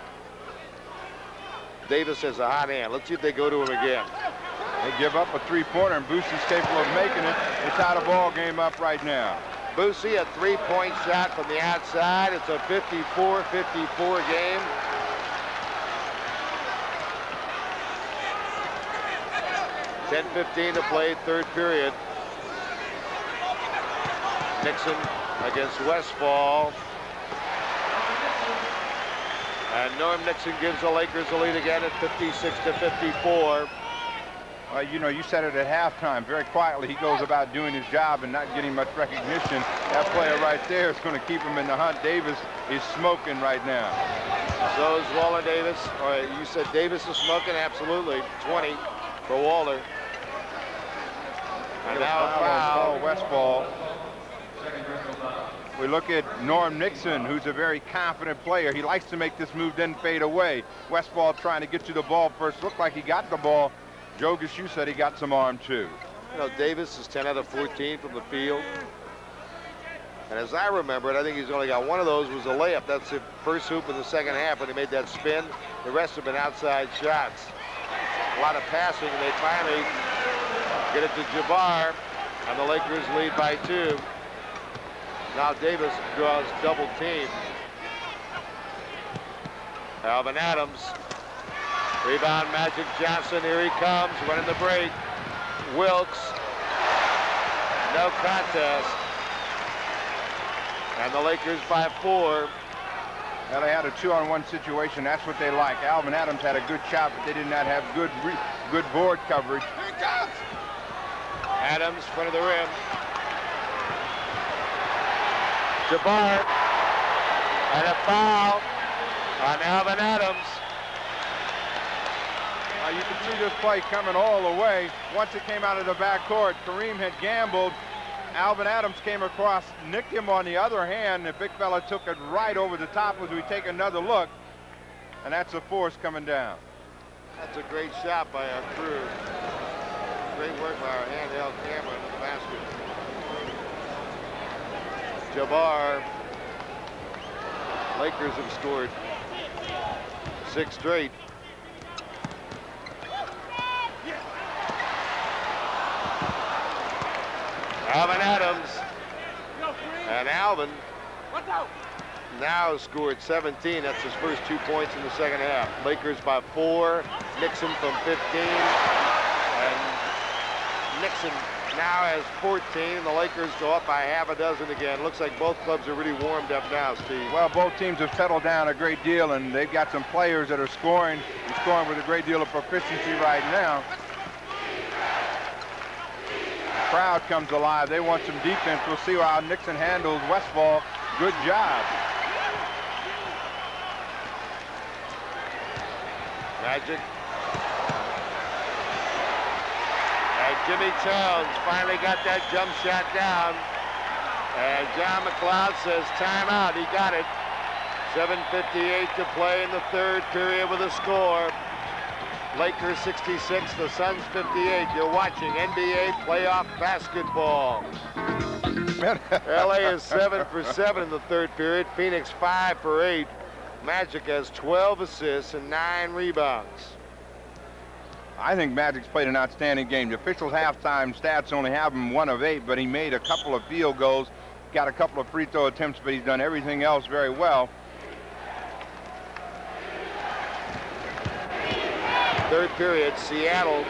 Davis has a hot hand. Let's see if they go to him again. They give up a three-pointer, and Boosie's capable of making it. It's how the ball game up right now. Boosie, a three-point shot from the outside. It's a 54-54 game. $10:15 to play, third period. Nixon against Westphal. And Norm Nixon gives the Lakers the lead again at 56-54. You know, you said it at halftime. Very quietly, he goes about doing his job and not getting much recognition. That player right there is going to keep him in the hunt. Davis is smoking right now. So is Waller Davis. All right, you said Davis is smoking? Absolutely. 20 for Waller. And now a foul. Westphal. We look at Norm Nixon, who's a very confident player. He likes to make this move, then fade away. Westphal trying to get you the ball first. Looked like he got the ball. Joe Gashu said he got some arm, too. You know, Davis is 10 out of 14 from the field. And as I remember it, I think he's only got one of those was a layup. That's the first hoop in the second half when he made that spin. The rest have been outside shots. A lot of passing, and they finally get it to Jabbar, and the Lakers lead by 2. Now Davis draws double team. Alvin Adams. Rebound, Magic Johnson. Here he comes, running the break. Wilkes. No contest. And the Lakers by 4. Now they had a 2-on-1 situation. That's what they like. Alvin Adams had a good shot, but they did not have good board coverage. Adams, front of the rim. Jabbar. And a foul on Alvin Adams. You can see this play coming all the way. Once it came out of the backcourt, Kareem had gambled. Alvin Adams came across, nicked him on the other hand. The big fella took it right over the top as we take another look. And that's a force coming down. That's a great shot by our crew. Great work by our handheld camera in the basket. Jabbar. Lakers have scored 6 straight. Alvin Adams, and Alvin now scored 17. That's his first 2 points in the second half. Lakers by 4. Nixon from 15, and Nixon now has 14. And the Lakers go up by half a dozen again. Looks like both clubs are really warmed up now, Steve. Well, both teams have settled down a great deal, and they've got some players that are scoring with a great deal of proficiency right now. Crowd comes alive. They want some defense. We'll see how Nixon handles Westphal. Good job. Magic Jimmy Jones finally got that jump shot down. And John McLeod says timeout. He got it. 7:58 to play in the third period with a score. Lakers 66, the Suns 58. You're watching NBA playoff basketball. LA is 7 for 7 in the third period. Phoenix 5 for 8. Magic has 12 assists and 9 rebounds. I think Magic's played an outstanding game. The official halftime stats only have him 1 of 8, but he made a couple of field goals, got a couple of free throw attempts, but he's done everything else very well. Third period, Seattle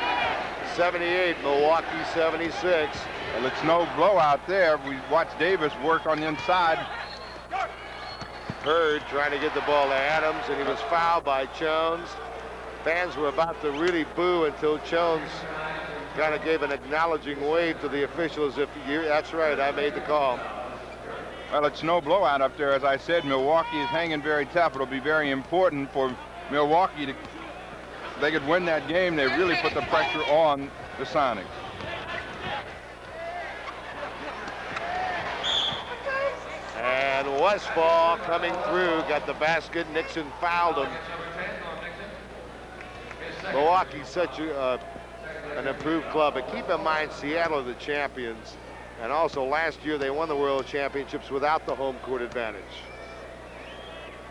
78, Milwaukee 76. Well, it's no blowout there. We watched Davis work on the inside. Hurd trying to get the ball to Adams, and he was fouled by Jones. Fans were about to really boo until Jones kind of gave an acknowledging wave to the officials. That's right, I made the call. Well, it's no blowout up there. As I said, Milwaukee is hanging very tough. It'll be very important for Milwaukee to, if they could win that game, they really put the pressure on the Sonics. And Westfall coming through, got the basket. Nixon fouled him. Milwaukee's such an improved club, but keep in mind Seattle are the champions, and also last year they won the World Championships without the home court advantage.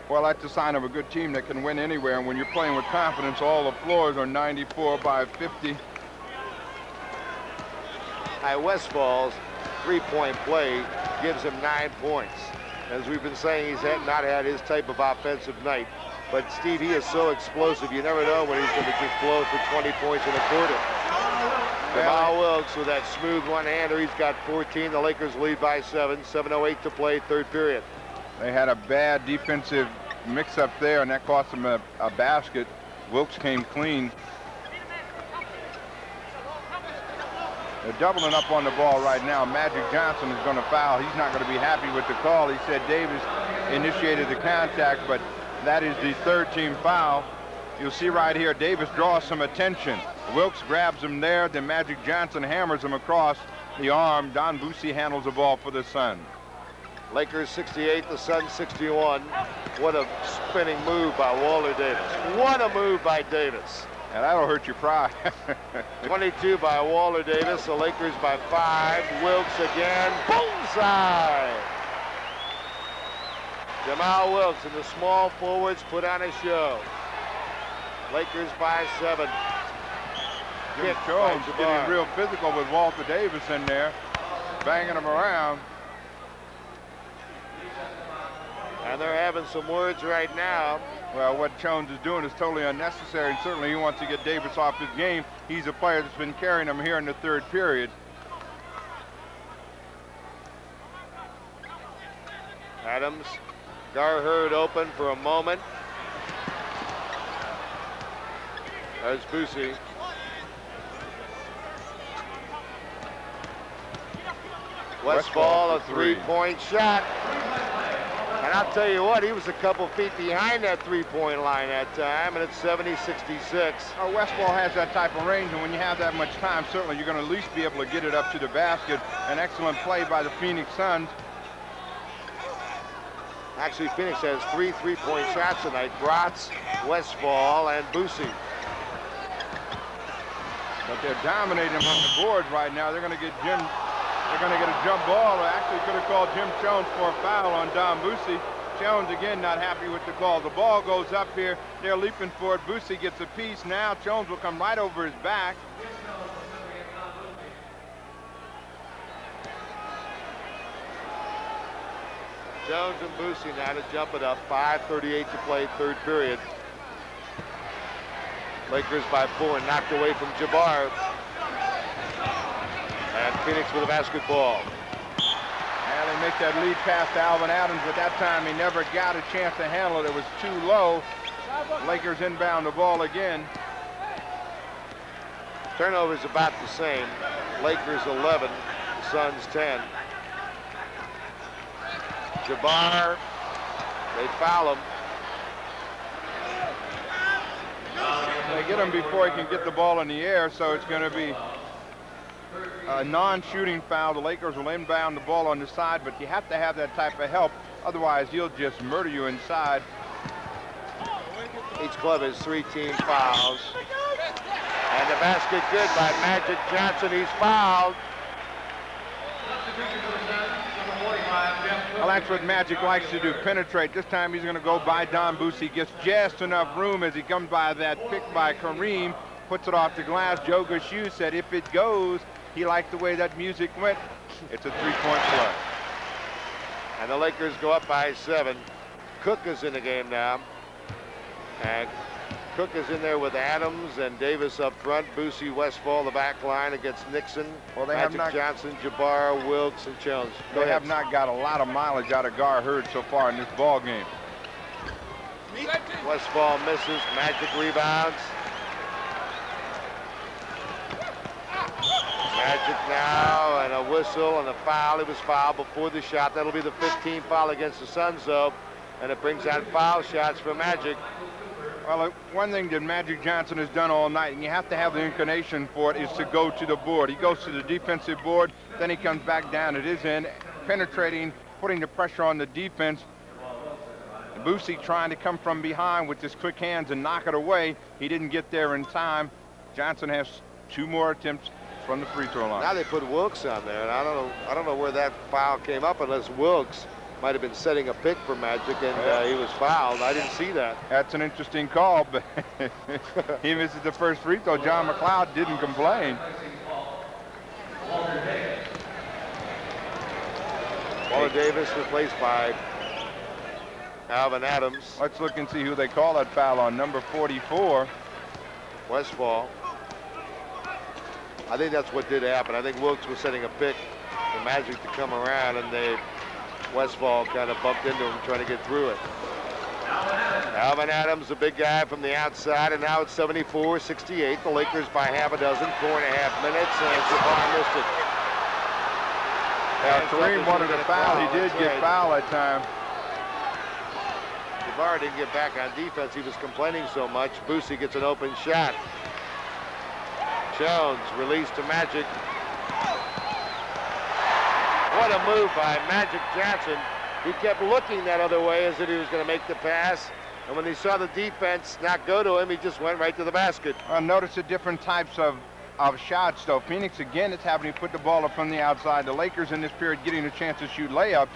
Well, that's a sign of a good team that can win anywhere, and when you're playing with confidence, all the floors are 94 by 50. Westfall's three-point play gives him 9 points. As we've been saying, he's not had his type of offensive night. But Steve, he is so explosive, you never know when he's going to just blow for 20 points in a quarter. Jamal Wilkes with that smooth one-hander, he's got 14. The Lakers lead by 7. 7:08 to play, third period. They had a bad defensive mix-up there, and that cost them a basket. Wilkes came clean. They're doubling up on the ball right now. Magic Johnson is going to foul. He's not going to be happy with the call. He said Davis initiated the contact, but that is the third team foul. You'll see right here, Davis draws some attention. Wilkes grabs him there, then Magic Johnson hammers him across the arm. Don Boosie handles the ball for the Suns. Lakers 68, the Suns 61. What a spinning move by Walter Davis. What a move by Davis. And that'll hurt your pride. 22 by Walter Davis, the Lakers by 5. Wilkes again, bullseye! Jamal Wilkes and the small forwards put on a show. Lakers by 7. Jim Jones getting real physical with Walter Davis in there, banging him around. And they're having some words right now. Well, what Jones is doing is totally unnecessary, and certainly he wants to get Davis off his game. He's a player that's been carrying him here in the third period. Adams, Garherd open for a moment. There's Boosie. Westfall, a three-point shot. And I'll tell you what, he was a couple feet behind that three-point line that time, and it's 70-66. Westfall has that type of range, and when you have that much time, certainly you're going to at least be able to get it up to the basket. An excellent play by the Phoenix Suns. Actually, Phoenix has 3 three-point shots tonight. Gratz, Westfall, and Boosie. But they're dominating them on the board right now. They're going to get Jim. They're going to get a jump ball. Actually could have called Jim Jones for a foul on Don Boosie. Jones again not happy with the call. The ball goes up here. They're leaping for it. Boosie gets a piece. Now Jones will come right over his back. Jones and Boosie now to jump it up. 5:38 to play, third period. Lakers by 4, knocked away from Jabbar. And Phoenix with the basketball. And they make that lead pass to Alvin Adams, but that time he never got a chance to handle it. It was too low. Lakers inbound the ball again. Turnovers about the same. Lakers 11, the Suns 10. Jabbar, they foul him. They get him before he can get the ball in the air, so it's going to be a non-shooting foul. The Lakers will inbound the ball on the side, but you have to have that type of help. Otherwise, he'll just murder you inside. Each club has 3 team fouls. And the basket good by Magic Johnson. He's fouled. Well, that's what Magic likes to do, penetrate. This time he's going to go by Don Boosie. Gets just enough room as he comes by that pick by Kareem. Puts it off the glass. Joe Gushu said if it goes, he liked the way that music went. It's a 3-point play. And the Lakers go up by 7. Cook is in the game now. And Cook is in there with Adams and Davis up front. Boosie, Westfall, the back line against Nixon. Well, they Magic have not, Johnson, Jabbar, Wilkes, and Jones. They have not got a lot of mileage out of Gar Hurd so far in this ball game. Westfall misses. Magic rebounds. Magic now, and a whistle and a foul. He was fouled before the shot. That'll be the 15th foul against the Suns, though, and it brings out foul shots for Magic. Well, one thing that Magic Johnson has done all night, and you have to have the inclination for it, is to go to the board. He goes to the defensive board, then he comes back down at his end, penetrating, putting the pressure on the defense. Boosie trying to come from behind with his quick hands and knock it away. He didn't get there in time. Johnson has 2 more attempts from the free throw line. Now they put Wilkes on there, and I don't know where that foul came up, unless Wilkes might have been setting a pick for Magic, and he was fouled. I didn't see that. That's an interesting call, but he misses the first free throw. John McLeod didn't complain. Walter Davis replaced by Alvin Adams. Let's look and see who they call that foul on. Number 44. Westfall. I think that's what did happen. I think Wilkes was setting a pick for Magic to come around, and Westfall kind of bumped into him trying to get through it. Alvin Adams, the big guy from the outside, and now it's 74-68. The Lakers by half a dozen, 4.5 minutes, and Jabbar missed it. Yeah, Kareem wanted a foul. He did get foul that time. Jabbar didn't get back on defense. He was complaining so much. Boosie gets an open shot. Jones released to Magic. What a move by Magic Johnson. He kept looking that other way as if he was going to make the pass. And when he saw the defense not go to him, he just went right to the basket. Notice the different types of shots, though. Phoenix, again, is having to put the ball up from the outside. The Lakers in this period getting a chance to shoot layups.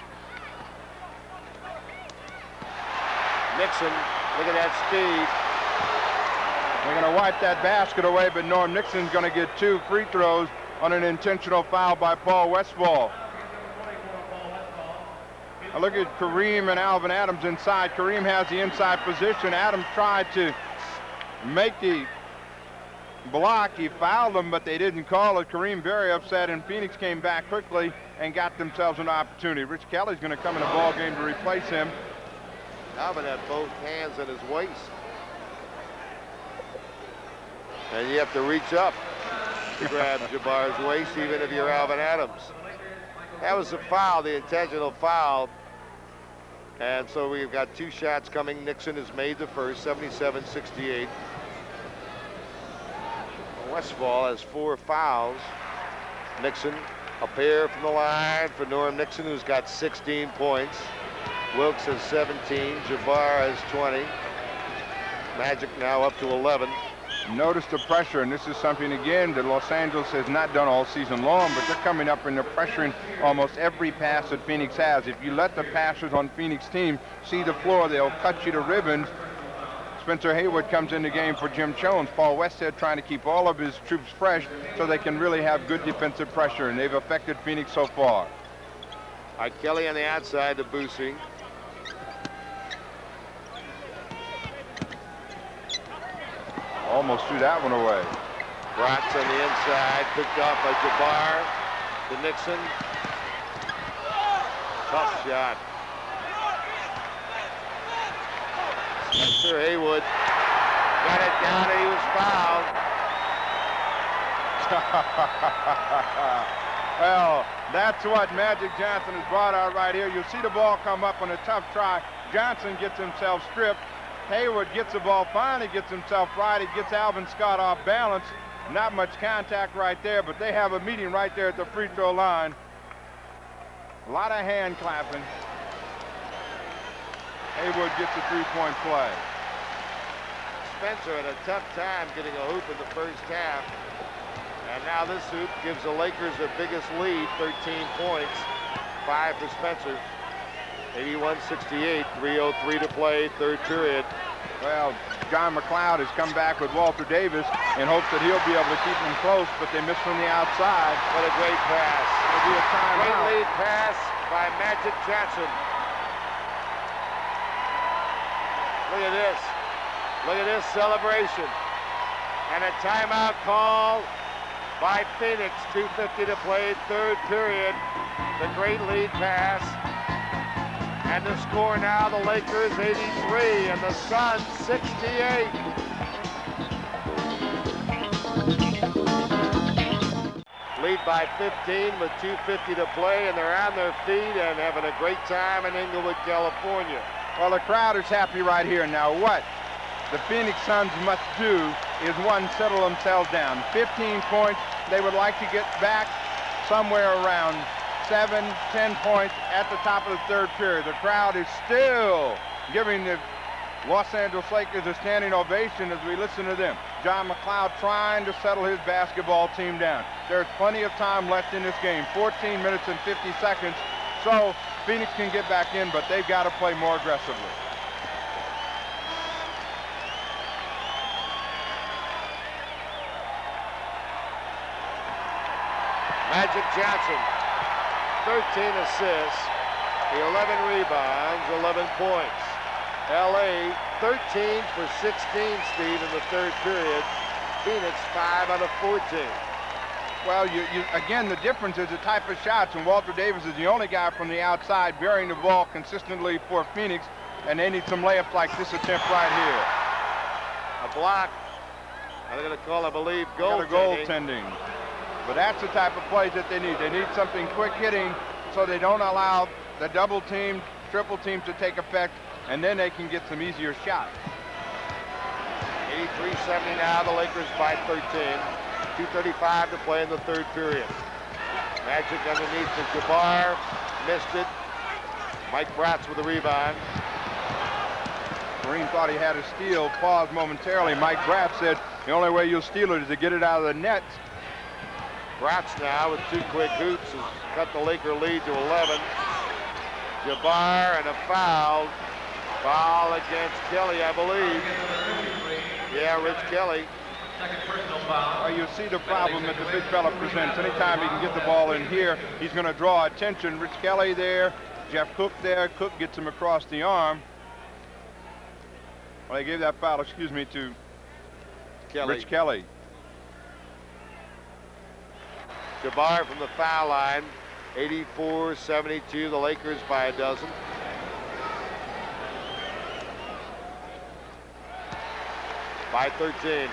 Nixon, look at that speed. They're going to wipe that basket away, but Norm Nixon's going to get 2 free throws on an intentional foul by Paul Westfall. Now look at Kareem and Alvin Adams inside. Kareem has the inside position. Adams tried to make the block. He fouled them, but they didn't call it. Kareem very upset, and Phoenix came back quickly and got themselves an opportunity. Rich Kelly's going to come in the ball game to replace him. Alvin had both hands at his waist. And you have to reach up to grab Jabbar's waist, even if you're Alvin Adams. That was a foul, the intentional foul. And so we've got 2 shots coming. Nixon has made the first, 77-68. Westfall has 4 fouls. Nixon, a pair from the line for Norm Nixon, who's got 16 points. Wilkes has 17. Jabbar has 20. Magic now up to 11. Notice the pressure, and this is something, again, that Los Angeles has not done all season long, but they're coming up and they're pressuring almost every pass that Phoenix has. If you let the passers on Phoenix team see the floor, they'll cut you to ribbons. Spencer Haywood comes in the game for Jim Jones. Paul Westhead trying to keep all of his troops fresh so they can really have good defensive pressure, and they've affected Phoenix so far. All right, Kelly on the outside to Boosie. Almost threw that one away. Bratz on the inside, picked off by Jabbar to Nixon. Tough shot. Spencer Haywood got it down and he was fouled. Well, that's what Magic Johnson has brought out right here. You'll see the ball come up on a tough try. Johnson gets himself stripped. Haywood gets the ball, finally gets himself right. He gets Alvin Scott off balance. Not much contact right there, but they have a meeting right there at the free throw line. A lot of hand clapping. Haywood gets a three-point play. Spencer had a tough time getting a hoop in the first half. And now this hoop gives the Lakers their biggest lead, 13 points. 5 for Spencer. 81-68, 3:03 to play, third period. Well, John McLeod has come back with Walter Davis in hopes that he'll be able to keep them close, but they missed from the outside. What a great pass. It'll be a timeout. Great lead pass by Magic Johnson. Look at this. Look at this celebration. And a timeout call by Phoenix. 2:50 to play, third period. The great lead pass. And the score now, the Lakers 83 and the Suns 68. Lead by 15 with 2:50 to play, and they're on their feet and having a great time in Inglewood, California. Well, the crowd is happy right here. Now what the Phoenix Suns must do is, one, settle themselves down. 15 points. They would like to get back somewhere around 7-10 points at the top of the third period. The crowd is still giving the Los Angeles Lakers a standing ovation as we listen to them. John McLeod trying to settle his basketball team down. There's plenty of time left in this game, 14 minutes and 50 seconds. So Phoenix can get back in, but they've got to play more aggressively. Magic Johnson, 13 assists, 11 rebounds, 11 points. LA 13 for 16, Steve, in the third period. Phoenix 5 out of 14. Well, again, the difference is the type of shots, and Walter Davis is the only guy from the outside bearing the ball consistently for Phoenix, and they need some layups like this attempt right here. A block. I'm going to call, I believe, goaltending. But that's the type of plays that they need. They need something quick hitting so they don't allow the double team, triple team to take effect, and then they can get some easier shots. 83-70 now, the Lakers by 13. 2:35 to play in the third period. Magic underneath to Jabbar, missed it. Mike Bratz with the rebound. Kareem thought he had a steal, paused momentarily. Mike Bratz said the only way you'll steal it is to get it out of the net. Bratz now with 2 quick hoops has cut the Laker lead to 11. Jabbar and a foul. Foul against Kelly, I believe. Yeah, Rich Kelly. Well, you see the problem that the big fella presents. Anytime he can get the ball in here, he's going to draw attention. Rich Kelly there, Jeff Cook there. Cook gets him across the arm. Well, they gave that foul, to Rich Kelly. Jabbar from the foul line, 84-72, the Lakers by a dozen. By 13.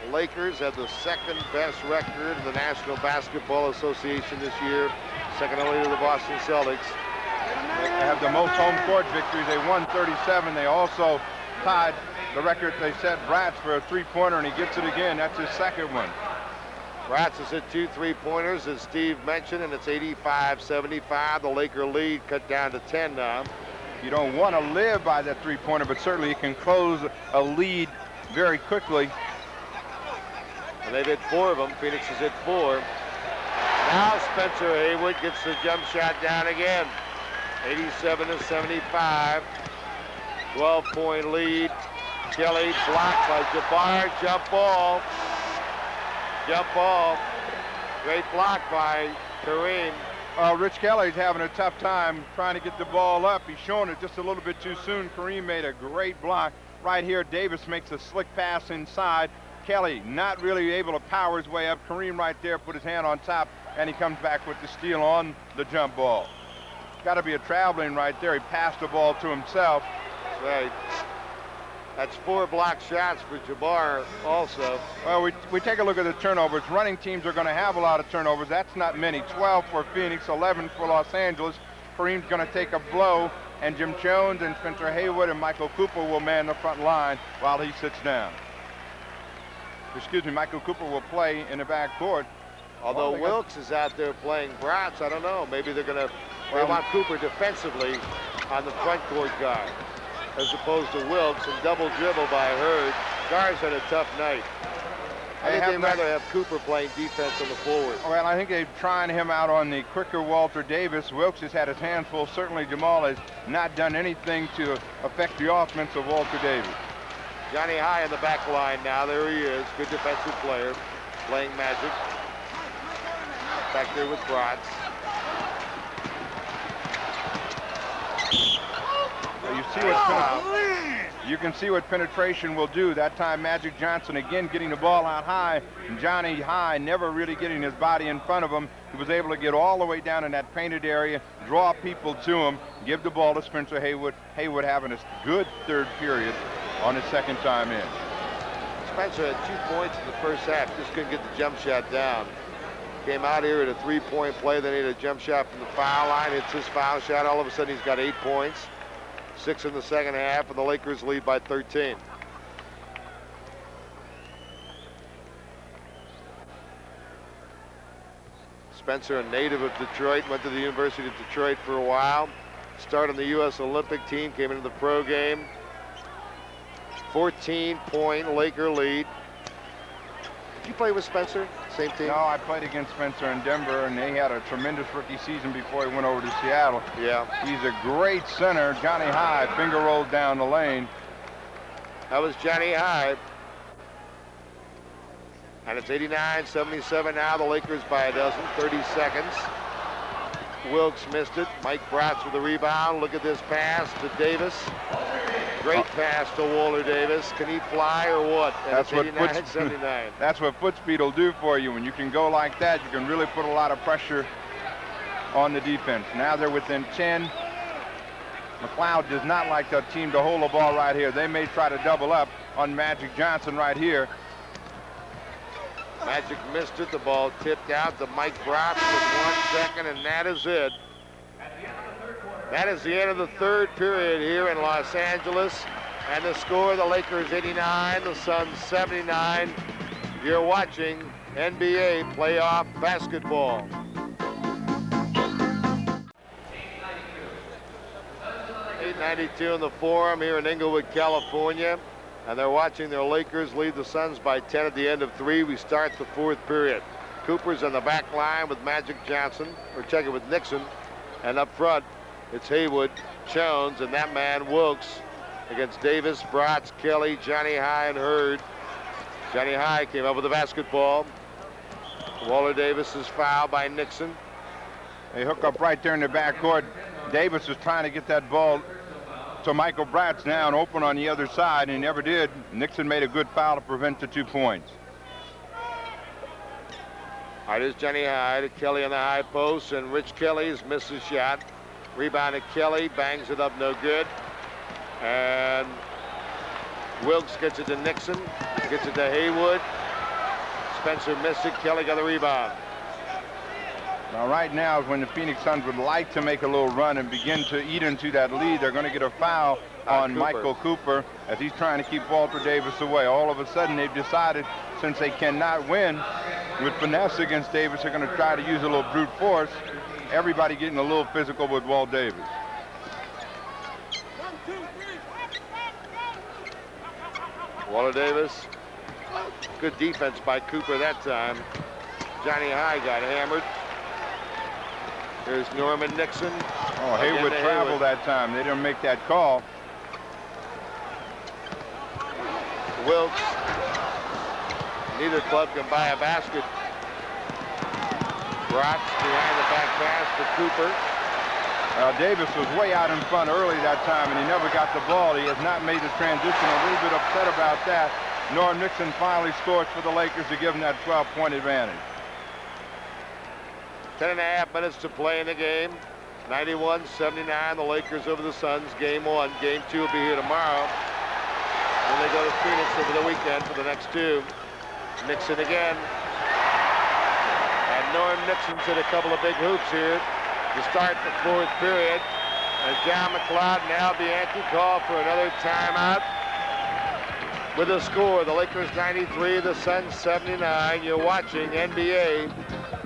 The Lakers have the second best record in the National Basketball Association this year, second only to the Boston Celtics. They have the most home court victories. They won 37. They also tied the record they set Bratz for a three-pointer, and he gets it again. That's his second one. Bratz has hit 2 3-pointers, as Steve mentioned, and it's 85-75. The Laker lead cut down to 10 now. You don't want to live by that three-pointer, but certainly you can close a lead very quickly. And they've hit 4 of them. Phoenix has hit 4. Now Spencer Haywood gets the jump shot down again. 87-75. 12-point lead. Kelly blocked by Jabbar. Jump ball. Jump ball. Great block by Kareem. Rich Kelly's having a tough time trying to get the ball up. He's showing it just a little bit too soon. Kareem made a great block. Right here, Davis makes a slick pass inside. Kelly not really able to power his way up. Kareem right there put his hand on top, and he comes back with the steal on the jump ball. Got to be a traveling right there. He passed the ball to himself. That's right. That's 4 block shots for Jabbar also. Well, we take a look at the turnovers. Running teams are going to have a lot of turnovers. That's not many. 12 for Phoenix, 11 for Los Angeles. Kareem's going to take a blow, and Jim Jones and Spencer Haywood and Michael Cooper will man the front line while he sits down. Michael Cooper will play in the backcourt. Although Wilkes is out there playing Bratz, I don't know. Maybe they're going to, they want Cooper defensively on the front court guard, as opposed to Wilkes, and double dribble by Hurd. Gar's had a tough night. I think they'd rather have Cooper playing defense on the forward. Well, I think they're trying him out on the quicker Walter Davis. Wilkes has had his hands full. Certainly Jamal has not done anything to affect the offense of Walter Davis. Johnny High in the back line now. There he is. Good defensive player. Playing Magic. Back there with Bratz. You can see what penetration will do. That time Magic Johnson again getting the ball out high. And Johnny High never really getting his body in front of him. He was able to get all the way down in that painted area, draw people to him, give the ball to Spencer Haywood. Haywood having a good third period on his second time in. Spencer had 2 points in the first half. Just couldn't get the jump shot down. Came out here at a three-point play. Then he had a jump shot from the foul line. Hits his foul shot. All of a sudden, he's got 8 points. 6 in the second half, and the Lakers lead by 13. Spencer, a native of Detroit, went to the University of Detroit for a while. Started on the U.S. Olympic team, came into the pro game. 14-point Laker lead. Did you play with Spencer? Same team? No, I played against Spencer in Denver, and they had a tremendous rookie season before he went over to Seattle. Yeah. He's a great center. Johnny High, finger rolled down the lane. That was Johnny High. And it's 89-77 now. The Lakers by a dozen, 30 seconds. Wilkes missed it. Mike Bratz with the rebound. Look at this pass to Davis. Great pass to Walter Davis. Can he fly or what? And that's what 79. That's what foot speed will do for you. When you can go like that, you can really put a lot of pressure on the defense. Now they're within 10. McLeod does not like the team to hold the ball right here. They may try to double up on Magic Johnson right here. Magic missed it. The ball tipped out to Mike Bratz with 1 second, and that is it. That is the end of the third period here in Los Angeles. And the score, the Lakers 89, the Suns 79. You're watching NBA playoff basketball. .892 in the Forum here in Inglewood, California. And they're watching their Lakers lead the Suns by 10 at the end of 3. We start the fourth period. Cooper's on the back line with Magic Johnson. Or check it with Nixon. And up front, it's Haywood, Jones, and that man Wilkes against Davis, Bratz, Kelly, Johnny High, and Hurd. Johnny High came up with the basketball. Walter Davis is fouled by Nixon. They hook up right there in the backcourt. Davis was trying to get that ball to Michael Bratz now and open on the other side, and he never did. Nixon made a good foul to prevent the 2 points. All right, here's Johnny High to Kelly on the high post, and Rich Kelly's missed his shot. Rebound to Kelly, bangs it up, no good. And Wilkes gets it to Nixon, gets it to Haywood. Spencer missed it, Kelly got the rebound. Now right now is when the Phoenix Suns would like to make a little run and begin to eat into that lead. They're going to get a foul on Michael Cooper as he's trying to keep Walter Davis away. All of a sudden they've decided, since they cannot win with finesse against Davis, they're going to try to use a little brute force. Everybody getting a little physical with Walt Davis. Walter Davis, good defense by Cooper that time. Johnny High got hammered. Here's Norman Nixon. Oh, Haywood traveled that time. They didn't make that call. Wilkes. Neither club can buy a basket. Bratz behind the back pass to Cooper. Davis was way out in front early that time, and he never got the ball. He has not made the transition. A little bit upset about that. Norm Nixon finally scores for the Lakers to give him that 12-point advantage. 10.5 minutes to play in the game. 91-79, the Lakers over the Suns. Game 1. Game 2 will be here tomorrow. Then they go to Phoenix over the weekend for the next 2. Nixon again. And Norm Nixon's hit a couple of big hoops here to start the fourth period. And John McLeod now Bianchi called for another timeout. with the score. The Lakers 93, the Suns 79. You're watching NBA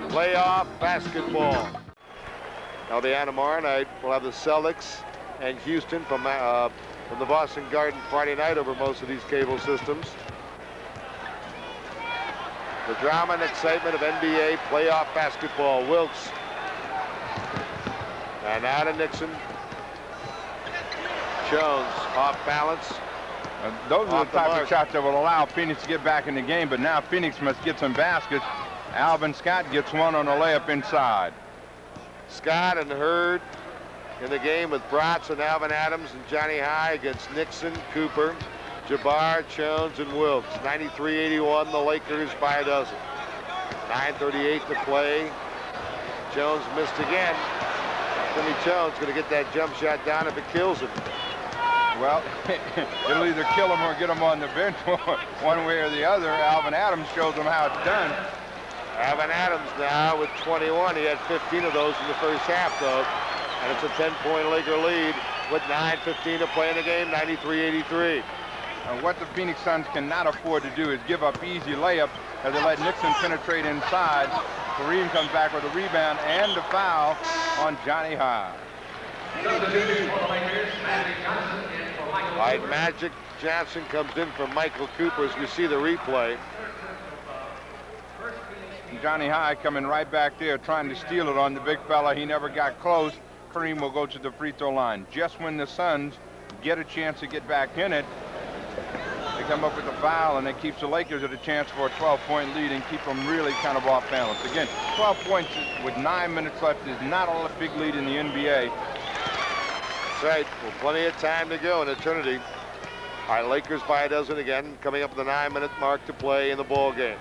playoff basketball. That'll be on tomorrow night. We'll have the Celtics and Houston from the Boston Garden Friday night over most of these cable systems. The drama and excitement of NBA playoff basketball. Wilkes. And out of Nixon. Jones off balance. Those are the type of shots that will allow Phoenix to get back in the game, but now Phoenix must get some baskets. Alvin Scott gets one on a layup inside. Scott and Hurd in the game with Bratz and Alvin Adams and Johnny High against Nixon, Cooper, Jabbar, Jones, and Wilkes. 93-81, the Lakers by a dozen. 9:38 to play. Jones missed again. Jimmy Jones going to get that jump shot down if it kills him. Well, it'll either kill him or get him on the bench one way or the other. Alvin Adams shows them how it's done. Alvin Adams now with 21. He had 15 of those in the first half, though. And it's a 10-point Laker lead with 9:15 to play in the game, 93-83. And what the Phoenix Suns cannot afford to do is give up easy layups as they let Nixon penetrate inside. Kareem comes back with a rebound and a foul on Johnny High. All right, Magic Johnson comes in for Michael Cooper as we see the replay. Johnny High coming right back there trying to steal it on the big fella. He never got close. Kareem will go to the free throw line. Just when the Suns get a chance to get back in it, they come up with a foul, and it keeps the Lakers at a chance for a 12-point lead and keep them really kind of off balance. Again, 12 points with 9 minutes left is not a big lead in the NBA. That's right. Well, plenty of time to go in eternity. All right, Lakers by a dozen again, coming up with the 9-minute mark to play in the ball game.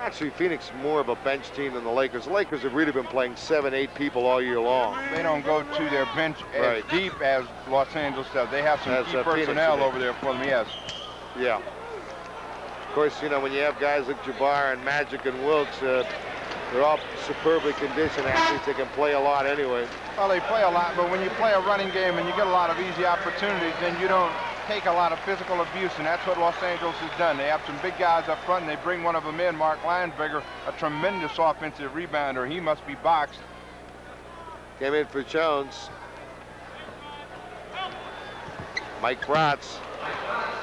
Actually, Phoenix is more of a bench team than the Lakers. The Lakers have really been playing 7-8 people all year long. They don't go to their bench as deep as Los Angeles does. They have some key personnel over there for them, yes. Yeah. Of course, you know, when you have guys like Jabbar and Magic and Wilkes, they're all superbly conditioned athletes. They can play a lot anyway. Well, they play a lot, but when you play a running game and you get a lot of easy opportunities, then you don't take a lot of physical abuse, and that's what Los Angeles has done. They have some big guys up front, and they bring one of them in, Mark Linesberger, a tremendous offensive rebounder. He must be boxed. Came in for Jones. Mike Bratz.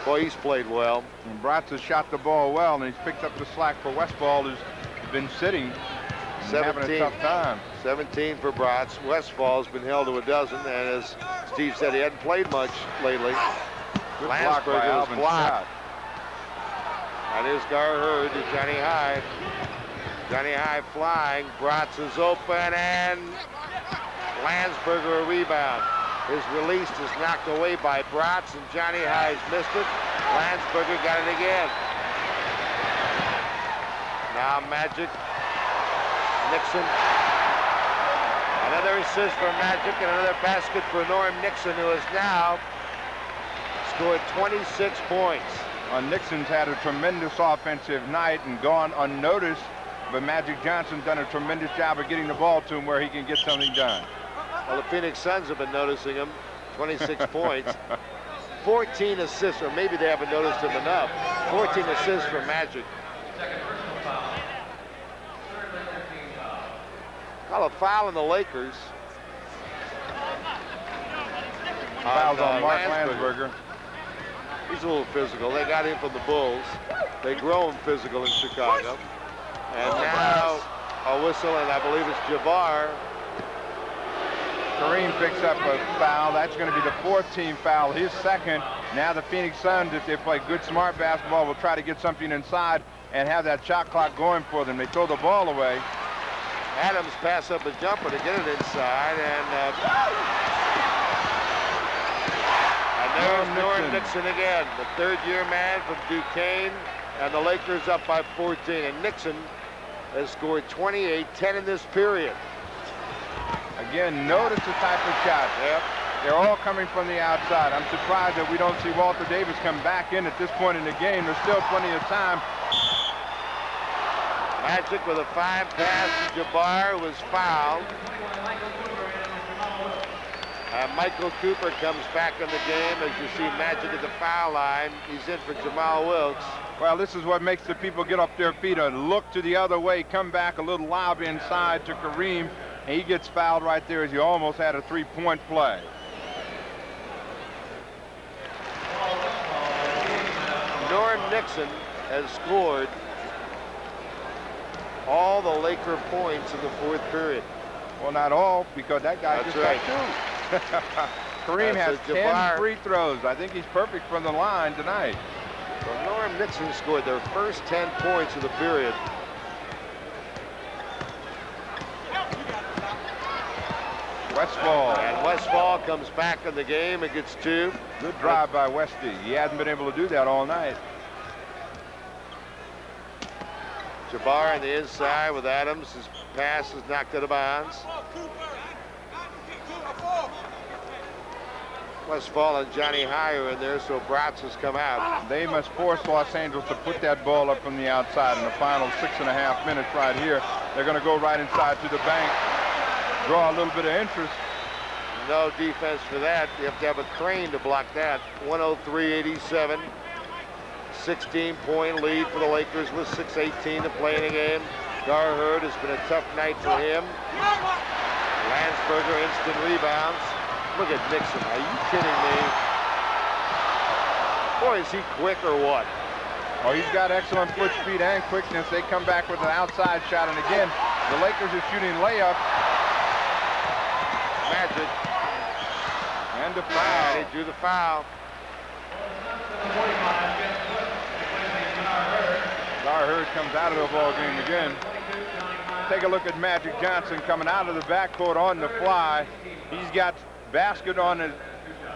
Boy, he's played well. And Bratz has shot the ball well, and he's picked up the slack for Westfall, who's been sitting and having a tough time. 17 for Bratz. Westfall's been held to a dozen, and as Steve said, he hadn't played much lately. Lansberger was blocked. And here's Gar Hurd to Johnny High. Johnny High flying. Bratz is open, and Lansberger a rebound. His release is knocked away by Bratz, and Johnny High's missed it. Lansberger got it again. Now Magic. Nixon. Another assist for Magic and another basket for Norm Nixon, who has now scored 26 points. Nixon's had a tremendous offensive night and gone unnoticed, but Magic Johnson done a tremendous job of getting the ball to him where he can get something done. Well, the Phoenix Suns have been noticing him. 26 points. 14 assists, or maybe they haven't noticed him enough. 14 assists for Magic. Call a foul on the Lakers. Fouls on Mark Lansberger. He's a little physical. They got him from the Bulls. They grow him physical in Chicago. And now a whistle, and I believe it's Jabbar. Kareem picks up a foul. That's going to be the 14th foul, his second. Now the Phoenix Suns, if they play good, smart basketball, will try to get something inside and have that shot clock going for them. They throw the ball away. Adams pass up a jumper to get it inside, and there's Norm Nixon again, the third-year man from Duquesne, and the Lakers up by 14. And Nixon has scored 28, 10 in this period. Again, notice the type of shot. Yep. They're all coming from the outside. I'm surprised that we don't see Walter Davis come back in at this point in the game. There's still plenty of time. Magic with a 5 pass to Jabbar was fouled. Michael Cooper comes back in the game. As you see Magic at the foul line. He's in for Jamal Wilkes. Well, this is what makes the people get off their feet and look to the other way, come back a little lob inside to Kareem. And he gets fouled right there as he almost had a three-point play. Norm Nixon has scored all the Laker points in the fourth period. Well, not all, because that guy That's just right. got 2. Kareem has 10 free throws. I think he's perfect from the line tonight. Well, Norm Nixon scored their first 10 points of the period. Westfall. And Westfall comes back in the game and gets 2. Good drive by Westy. He hasn't been able to do that all night. Jabbar on the inside with Adams. His pass is knocked out of bounds. Westfall and Johnny High are in there, so Bratz has come out. They must force Los Angeles to put that ball up from the outside in the final 6.5 minutes right here. They're going to go right inside to the bank, draw a little bit of interest. No defense for that. You have to have a crane to block that. 103-87. 16-point lead for the Lakers with 6:18 to play in the game. Gar Hurd has been a tough night for him. Landsberger instant rebounds. Look at Nixon. Are you kidding me? Boy, is he quick or what? Oh, he's got excellent foot speed and quickness. They come back with an outside shot, and again, the Lakers are shooting layup. Magic. And a foul. And he drew the foul. Gar Hurd comes out of the ball game again. Take a look at Magic Johnson coming out of the backcourt on the fly. He's got basket on his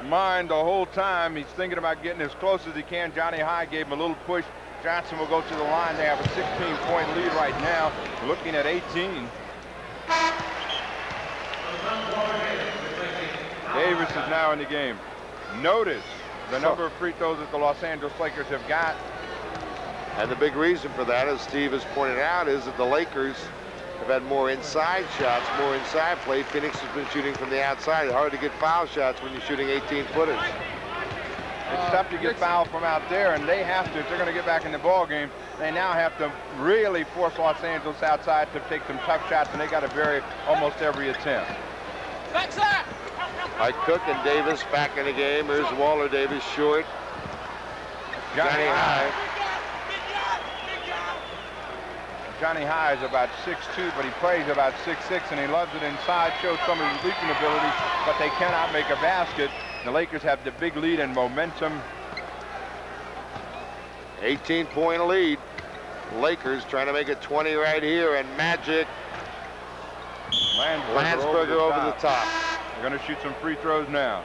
mind the whole time. He's thinking about getting as close as he can. Johnny High gave him a little push. Johnson will go to the line. They have a 16-point lead right now, looking at 18. Davis is now in the game. Notice the number of free throws that the Los Angeles Lakers have got. And the big reason for that, as Steve has pointed out, is that the Lakers have had more inside shots, more inside play. Phoenix has been shooting from the outside. It's hard to get foul shots when you're shooting 18-footers. It's tough to get fouled from out there, and they have to, if they're going to get back in the ball game, they now have to really force Los Angeles outside to take some tough shots, and they got to vary almost every attempt. By Cook and Davis back in the game. Here's Waller Davis short. Johnny High. Johnny High is about 6'2", but he plays about 6'6", and he loves it inside, shows some of his leaping ability, but they cannot make a basket. The Lakers have the big lead and momentum. 18-point lead. Lakers trying to make it 20 right here, and Magic. Landsberger over the top. They're going to shoot some free throws now.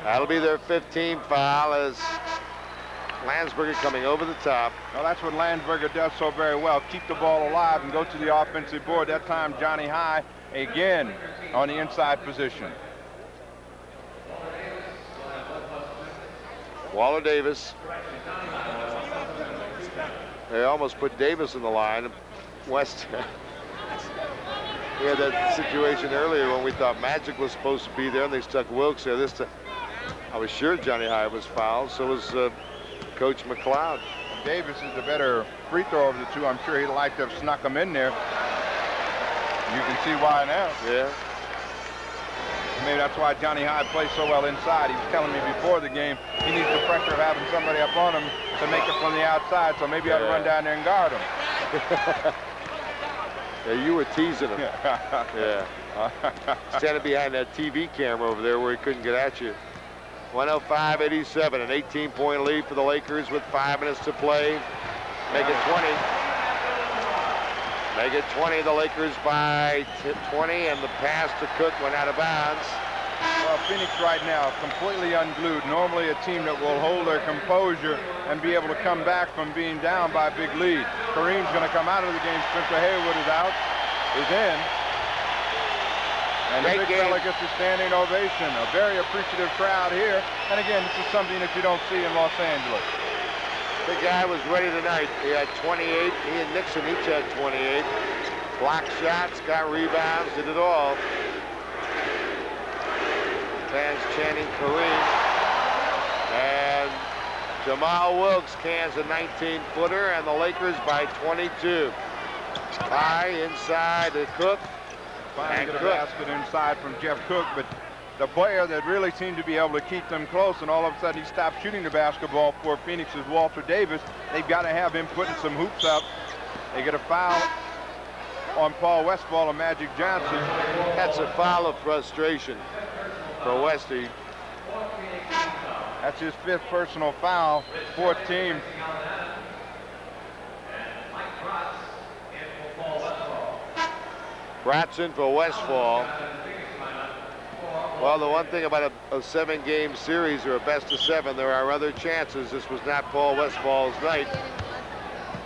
That'll be their 15th foul as Landsberger coming over the top. Well, that's what Landsberger does so very well. Keep the ball alive and go to the offensive board. That time, Johnny High again on the inside position. Waller Davis. They almost put Davis in the line. West. We had that situation earlier when we thought Magic was supposed to be there, and they stuck Wilkes there. This time, I was sure Johnny High was fouled. So was Coach McLeod. Davis is the better free throw of the two. I'm sure he'd like to have snuck him in there. You can see why now. Yeah. Maybe that's why Johnny High plays so well inside. He was telling me before the game he needs the pressure of having somebody up on him to make it from the outside. So maybe I ought to run down there and guard him. Yeah, you were teasing him. Yeah. Standing behind that TV camera over there where he couldn't get at you. 105-87, an 18-point lead for the Lakers with 5 minutes to play. Make it 20. Make it 20, the Lakers by 20, and the pass to Cook went out of bounds. Well, Phoenix right now completely unglued. Normally a team that will hold their composure and be able to come back from being down by a big lead. Kareem's going to come out of the game. Spencer Haywood is out, is in. And the big fella gets a standing ovation. A very appreciative crowd here. And again, this is something that you don't see in Los Angeles. The guy was ready tonight. He had 28. He and Nixon each had 28. Blocked shots, got rebounds, did it all. Fans chanting Kareem. And Jamal Wilkes cans a 19-footer, and the Lakers by 22. High inside to Cook. Finally get a basket inside from Jeff Cook, but the player that really seemed to be able to keep them close, and all of a sudden he stopped shooting the basketball for Phoenix, is Walter Davis. They've got to have him putting some hoops up. They get a foul on Paul Westphal and Magic Johnson. That's a foul of frustration for Westy. That's his 5th personal foul, 4th team. Bratson for Westphal. Well, the one thing about a 7-game series or a best-of-7, there are other chances. This was not Paul Westphal's night.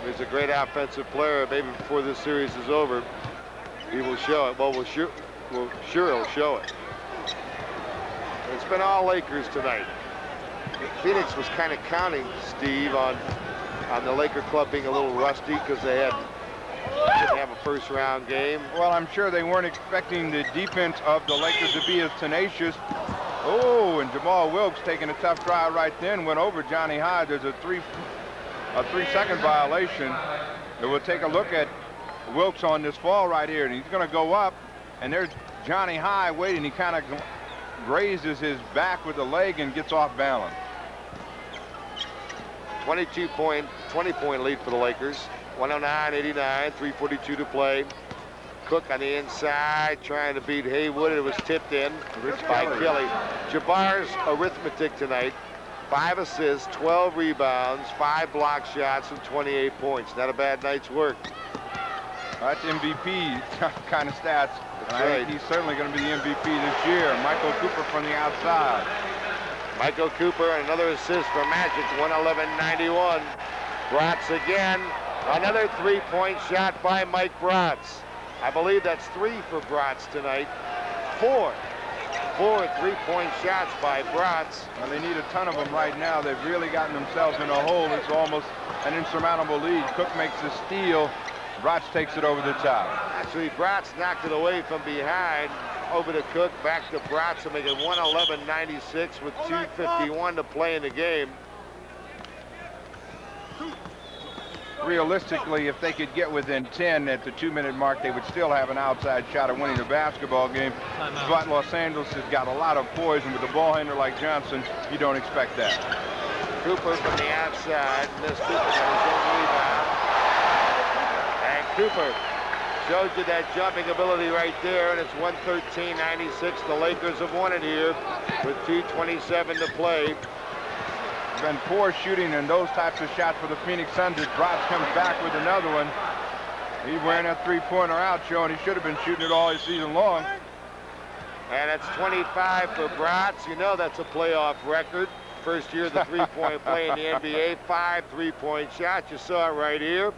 He's a great offensive player. Maybe before this series is over, he will show it. Well, sure he'll show it. It's been all Lakers tonight. Phoenix was kind of counting, Steve, on the Laker club being a little rusty because they didn't have a first-round game. Well, I'm sure they weren't expecting the defense of the Lakers to be as tenacious. Oh, and Jamal Wilkes taking a tough drive right then, went over Johnny Hyde. There's a 3-second violation. And we'll take a look at Wilkes on this fall right here, and he's going to go up, and there's Johnny Hyde waiting. He kind of grazes his back with the leg and gets off balance. 20-point lead for the Lakers. 109-89, 3:42 to play. Cook on the inside trying to beat Haywood. It was tipped in by Kelly. Jabbar's arithmetic tonight: 5 assists, 12 rebounds, 5 block shots, and 28 points. Not a bad night's work. That's MVP kind of stats. That's right. He's certainly going to be the MVP this year. Michael Cooper from the outside. Michael Cooper and another assist for Magic. 111-91. Bratz again. Another 3-point shot by Mike Bratz. I believe that's 3 for Bratz tonight. 4 3-point shots by Bratz. Well, they need a ton of them right now. They've really gotten themselves in a hole. It's almost an insurmountable lead. Cook makes the steal. Bratz takes it over the top. Actually, Bratz knocked it away from behind. Over to Cook, back to Bratz, and make it 111-96 with 2:51 to play in the game. Realistically, if they could get within 10 at the 2-minute mark, they would still have an outside shot at winning the basketball game. But Los Angeles has got a lot of poise, and with a ball handler like Johnson, you don't expect that. Cooper from the outside, missed it on his own rebound. And Cooper shows you that jumping ability right there, and it's 113-96. The Lakers have won it here with 2:27 to play. Been poor shooting in those types of shots for the Phoenix Suns. As Bratz comes back with another one. He's wearing that 3-pointer out, showing he should have been shooting it all season long. And it's 25 for Bratz. You know that's a playoff record. First year of the 3-point play in the NBA. 5 3-point shots. You saw it right here.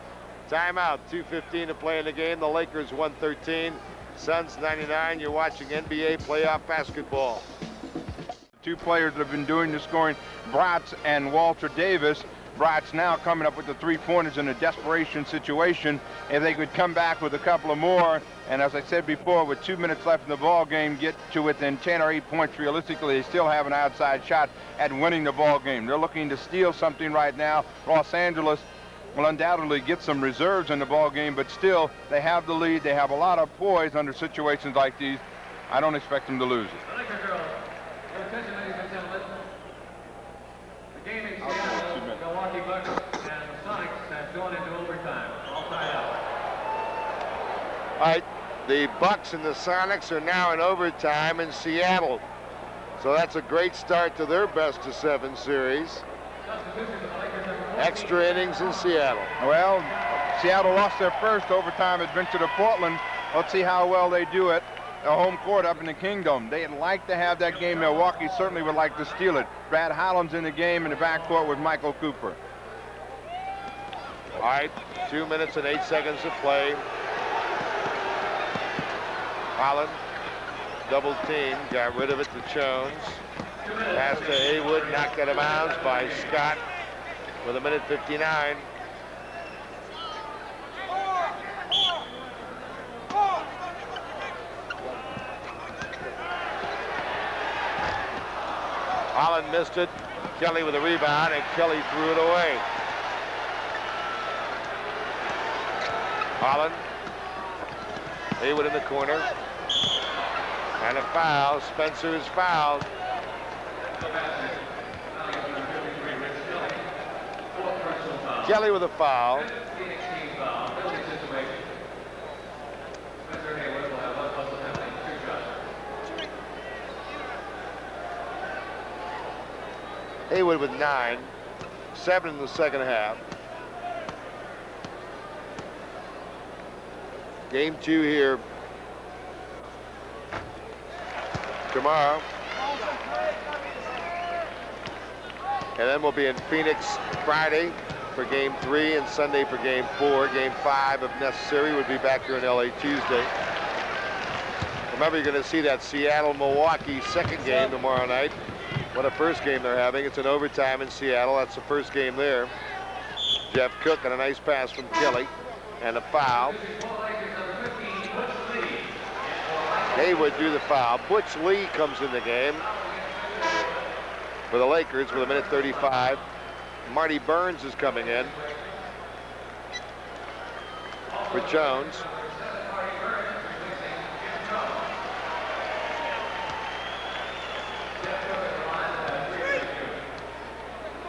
Timeout. 2:15 to play in the game. The Lakers 113. Suns 99. You're watching NBA playoff basketball. 2 players that have been doing the scoring, Bratz and Walter Davis. Bratz now coming up with the 3-pointers in a desperation situation. If they could come back with a couple of more, and as I said before, with 2 minutes left in the ball game, get to within 10 or 8 points realistically, they still have an outside shot at winning the ball game. They're looking to steal something right now. Los Angeles will undoubtedly get some reserves in the ball game, but still, they have the lead. They have a lot of poise under situations like these. I don't expect them to lose it. Attention, ladies and gentlemen. The game in Seattle, Milwaukee Bucks and the Sonics have gone into overtime. All tied up. All right, the Bucks and the Sonics are now in overtime in Seattle. So that's a great start to their best-of-7 series. Extra innings in Seattle. Well, Seattle lost their first overtime adventure to Portland. Let's see how well they do it. A home court up in the Kingdom. They'd like to have that game. Milwaukee certainly would like to steal it. Brad Holland's in the game in the backcourt with Michael Cooper. All right, 2 minutes and 8 seconds to play. Holland, double team, got rid of it to Jones. Pass to Haywood, knocked out of bounds by Scott with 1:59. Holland missed it. Kelly with a rebound, and Kelly threw it away. Holland. Haywood in the corner. And a foul. Spencer is fouled. Kelly with a foul. Haywood with 9, 7 in the second half. Game 2 here tomorrow. And then we'll be in Phoenix Friday for Game 3 and Sunday for Game 4. Game 5, if necessary, would be back here in LA Tuesday. Remember, you're going to see that Seattle-Milwaukee second game tomorrow night. What a first game they're having. It's an overtime in Seattle. That's the first game there. Jeff Cook and a nice pass from Kelly and a foul. Haywood do the foul. Butch Lee comes in the game for the Lakers with 1:35. Marty Burns is coming in for Jones.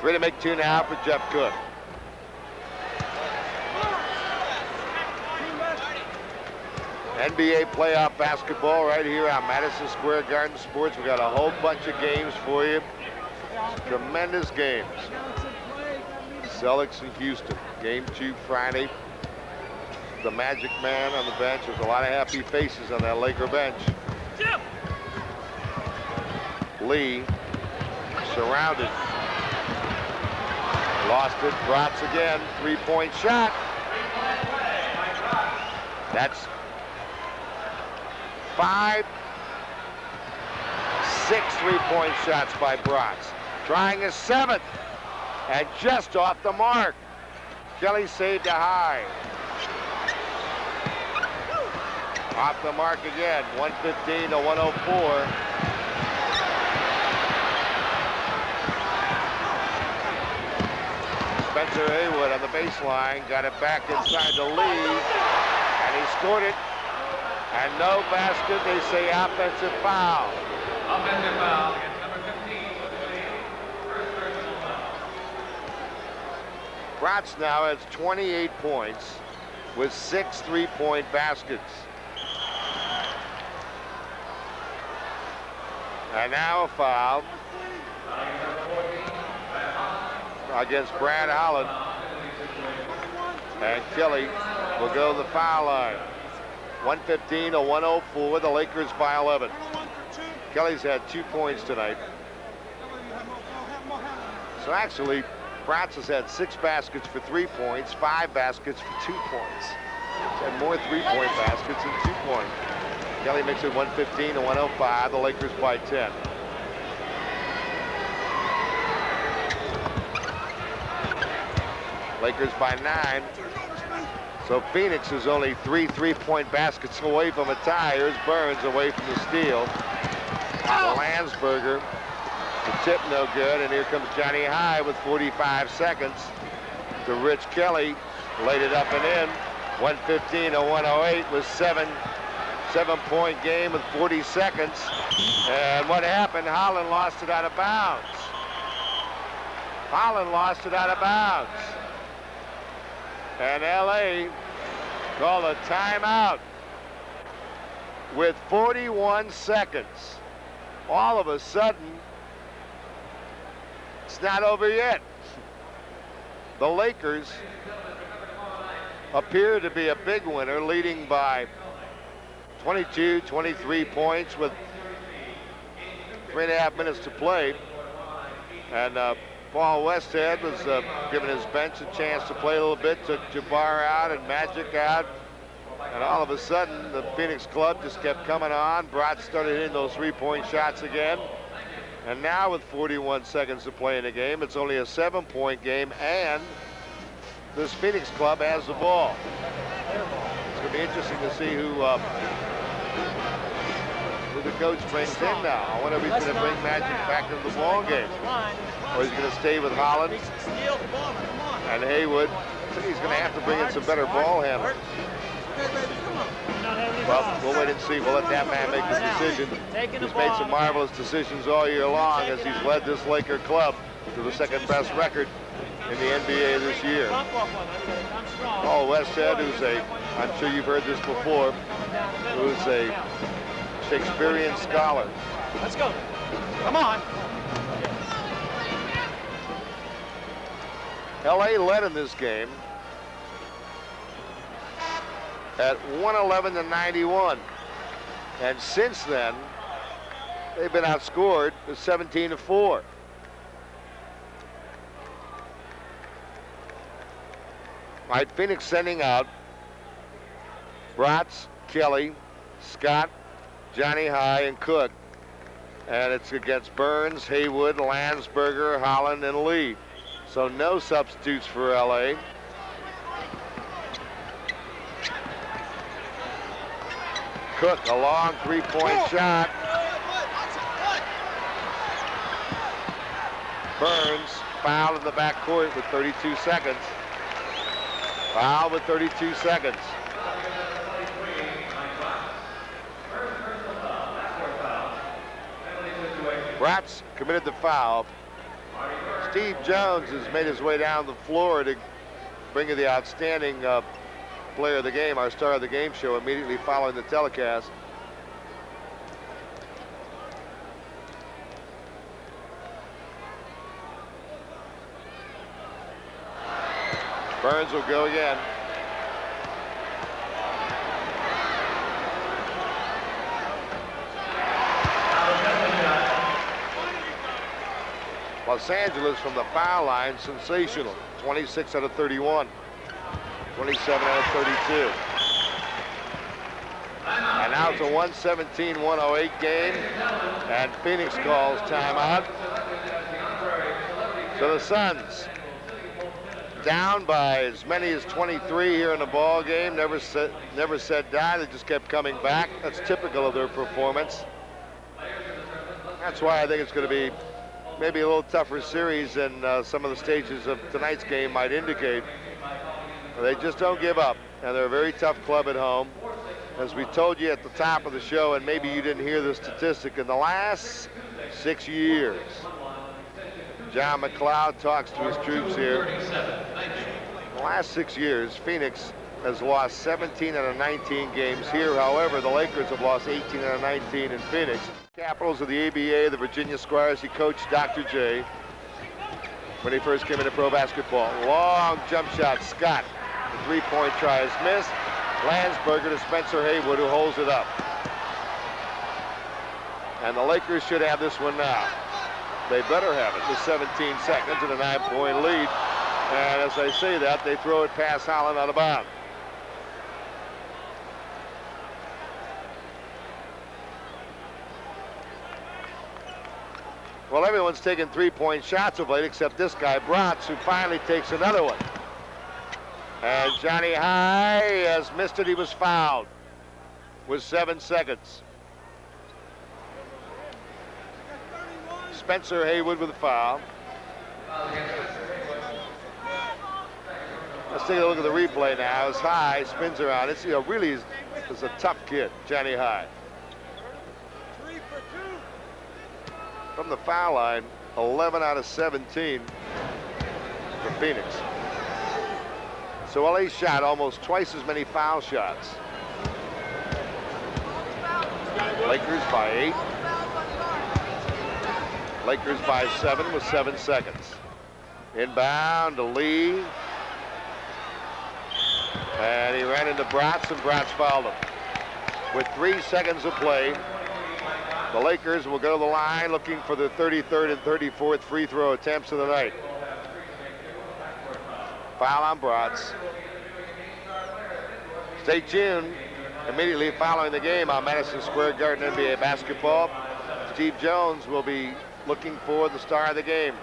Ready to make 2 now for Jeff Cook. NBA playoff basketball right here on Madison Square Garden Sports. We got a whole bunch of games for you. Tremendous games. Celtics in Houston. Game 2 Friday. The Magic Man on the bench. There's a lot of happy faces on that Laker bench. Lee surrounded. Lost it. Bratz again. 3-point shot. That's 5, 6 3-point shots by Bratz. Trying a 7th. And just off the mark. Kelly saved a high. Off the mark again. 115 to 104. Spencer Haywood on the baseline, got it back inside the lead, and he scored it. And no basket, they say offensive foul. Offensive foul against number 15. First personal foul. Bratz now has 28 points with 6 3-point baskets. And now a foul against Brad Holland. And Kelly will go to the foul line. 115 to 104, the Lakers by 11. Kelly's had 2 points tonight. So actually, Bratz has had 6 baskets for 3 points, 5 baskets for 2 points. He's had more 3-point baskets than 2 points. Kelly makes it 115 to 105, the Lakers by 10. Lakers by 9. So Phoenix is only 3 3-point baskets away from a tie. Here's Burns away from the steal. Landsberger, the tip no good, and here comes Johnny High with 45 seconds. To Rich Kelly, laid it up and in. 115 to 108 with 7-point game with 40 seconds. And what happened? Holland lost it out of bounds. Holland lost it out of bounds. And LA called a timeout with 41 seconds. All of a sudden, it's not over yet. The Lakers appear to be a big winner, leading by 22, 23 points with 3.5 minutes to play. And Paul Westhead was giving his bench a chance to play a little bit, took Jabbar out and Magic out. And all of a sudden, the Phoenix club just kept coming on. Bratz started hitting those 3-point shots again. And now with 41 seconds to play in the game, it's only a 7-point game, and this Phoenix club has the ball. It's going to be interesting to see who the coach brings in now. I wonder if he's going to bring Magic back into the ball game, or he's going to stay with Holland and Haywood. I think he's going to have to bring in some better ball handlers. Well, we'll wait and see. We'll let that man make the decision. He's made some marvelous decisions all year long as he's led this Laker club to the second best record in the NBA this year. Paul Westhead, who's I'm sure you've heard this before, who's a Shakespearean scholar. Let's go. Come on. LA led in this game at 111-91. And since then, they've been outscored 17-4. All right, Phoenix sending out Bratz, Kelly, Scott, Johnny High, and Cook. And it's against Burns, Haywood, Landsberger, Holland, and Lee. So no substitutes for LA. Cook, a long three-point shot. Burns fouled in the backcourt with 32 seconds. Foul with 32 seconds. Bratz committed the foul. Steve Jones has made his way down the floor to bring you the outstanding player of the game, our star of the game show, immediately following the telecast. Burns will go again. Los Angeles from the foul line, sensational. 26 out of 31. 27 out of 32. And now it's a 117-108 game, and Phoenix calls timeout. So the Suns down by as many as 23 here in the ball game. Never said die. They just kept coming back. That's typical of their performance. That's why I think it's going to be maybe a little tougher series than some of the stages of tonight's game might indicate. They just don't give up, and they're a very tough club at home. As we told you at the top of the show, and maybe you didn't hear this statistic, in the last 6 years, John McLeod talks to his troops here. In the last 6 years, Phoenix has lost 17 out of 19 games here. However, the Lakers have lost 18 out of 19 in Phoenix. Capitals of the ABA, the Virginia Squires, he coached Dr. J when he first came into pro basketball. Long jump shot, Scott. The three-point try is missed. Landsberger to Spencer Haywood, who holds it up. And the Lakers should have this one now. They better have it with 17 seconds and a 9-point lead. And as I say that, they throw it past Holland out of bounds. Well, everyone's taking three-point shots of late except this guy, Bratz, who finally takes another one. And Johnny High has missed it. He was fouled with 7 seconds. Spencer Haywood with a foul. Let's take a look at the replay now. As High spins around. It's really is a tough kid, Johnny High. From the foul line, 11 out of 17 for Phoenix. So LA shot almost twice as many foul shots. Lakers by 8. Lakers by 7 with 7 seconds. Inbound to Lee. And he ran into Bratz, and Bratz fouled him. With 3 seconds of play, the Lakers will go to the line looking for the 33rd and 34th free throw attempts of the night. Foul on Bratz. Stay tuned. Immediately following the game on Madison Square Garden NBA basketball, Steve Jones will be looking for the star of the game.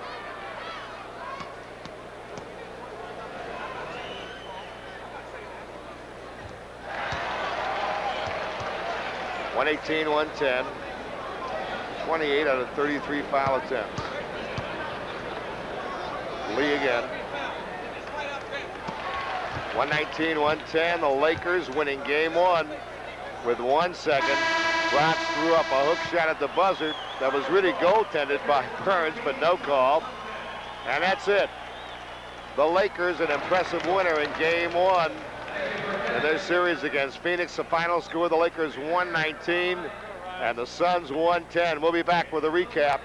.118-110. 28 out of 33 foul attempts. Lee again. 119-110. The Lakers winning game one with 1 second. Bratz threw up a hook shot at the buzzer that was really goaltended by Burns, but no call. And that's it. The Lakers, an impressive winner in game one in their series against Phoenix. The final score, the Lakers 119 and the Suns 110. We'll be back with a recap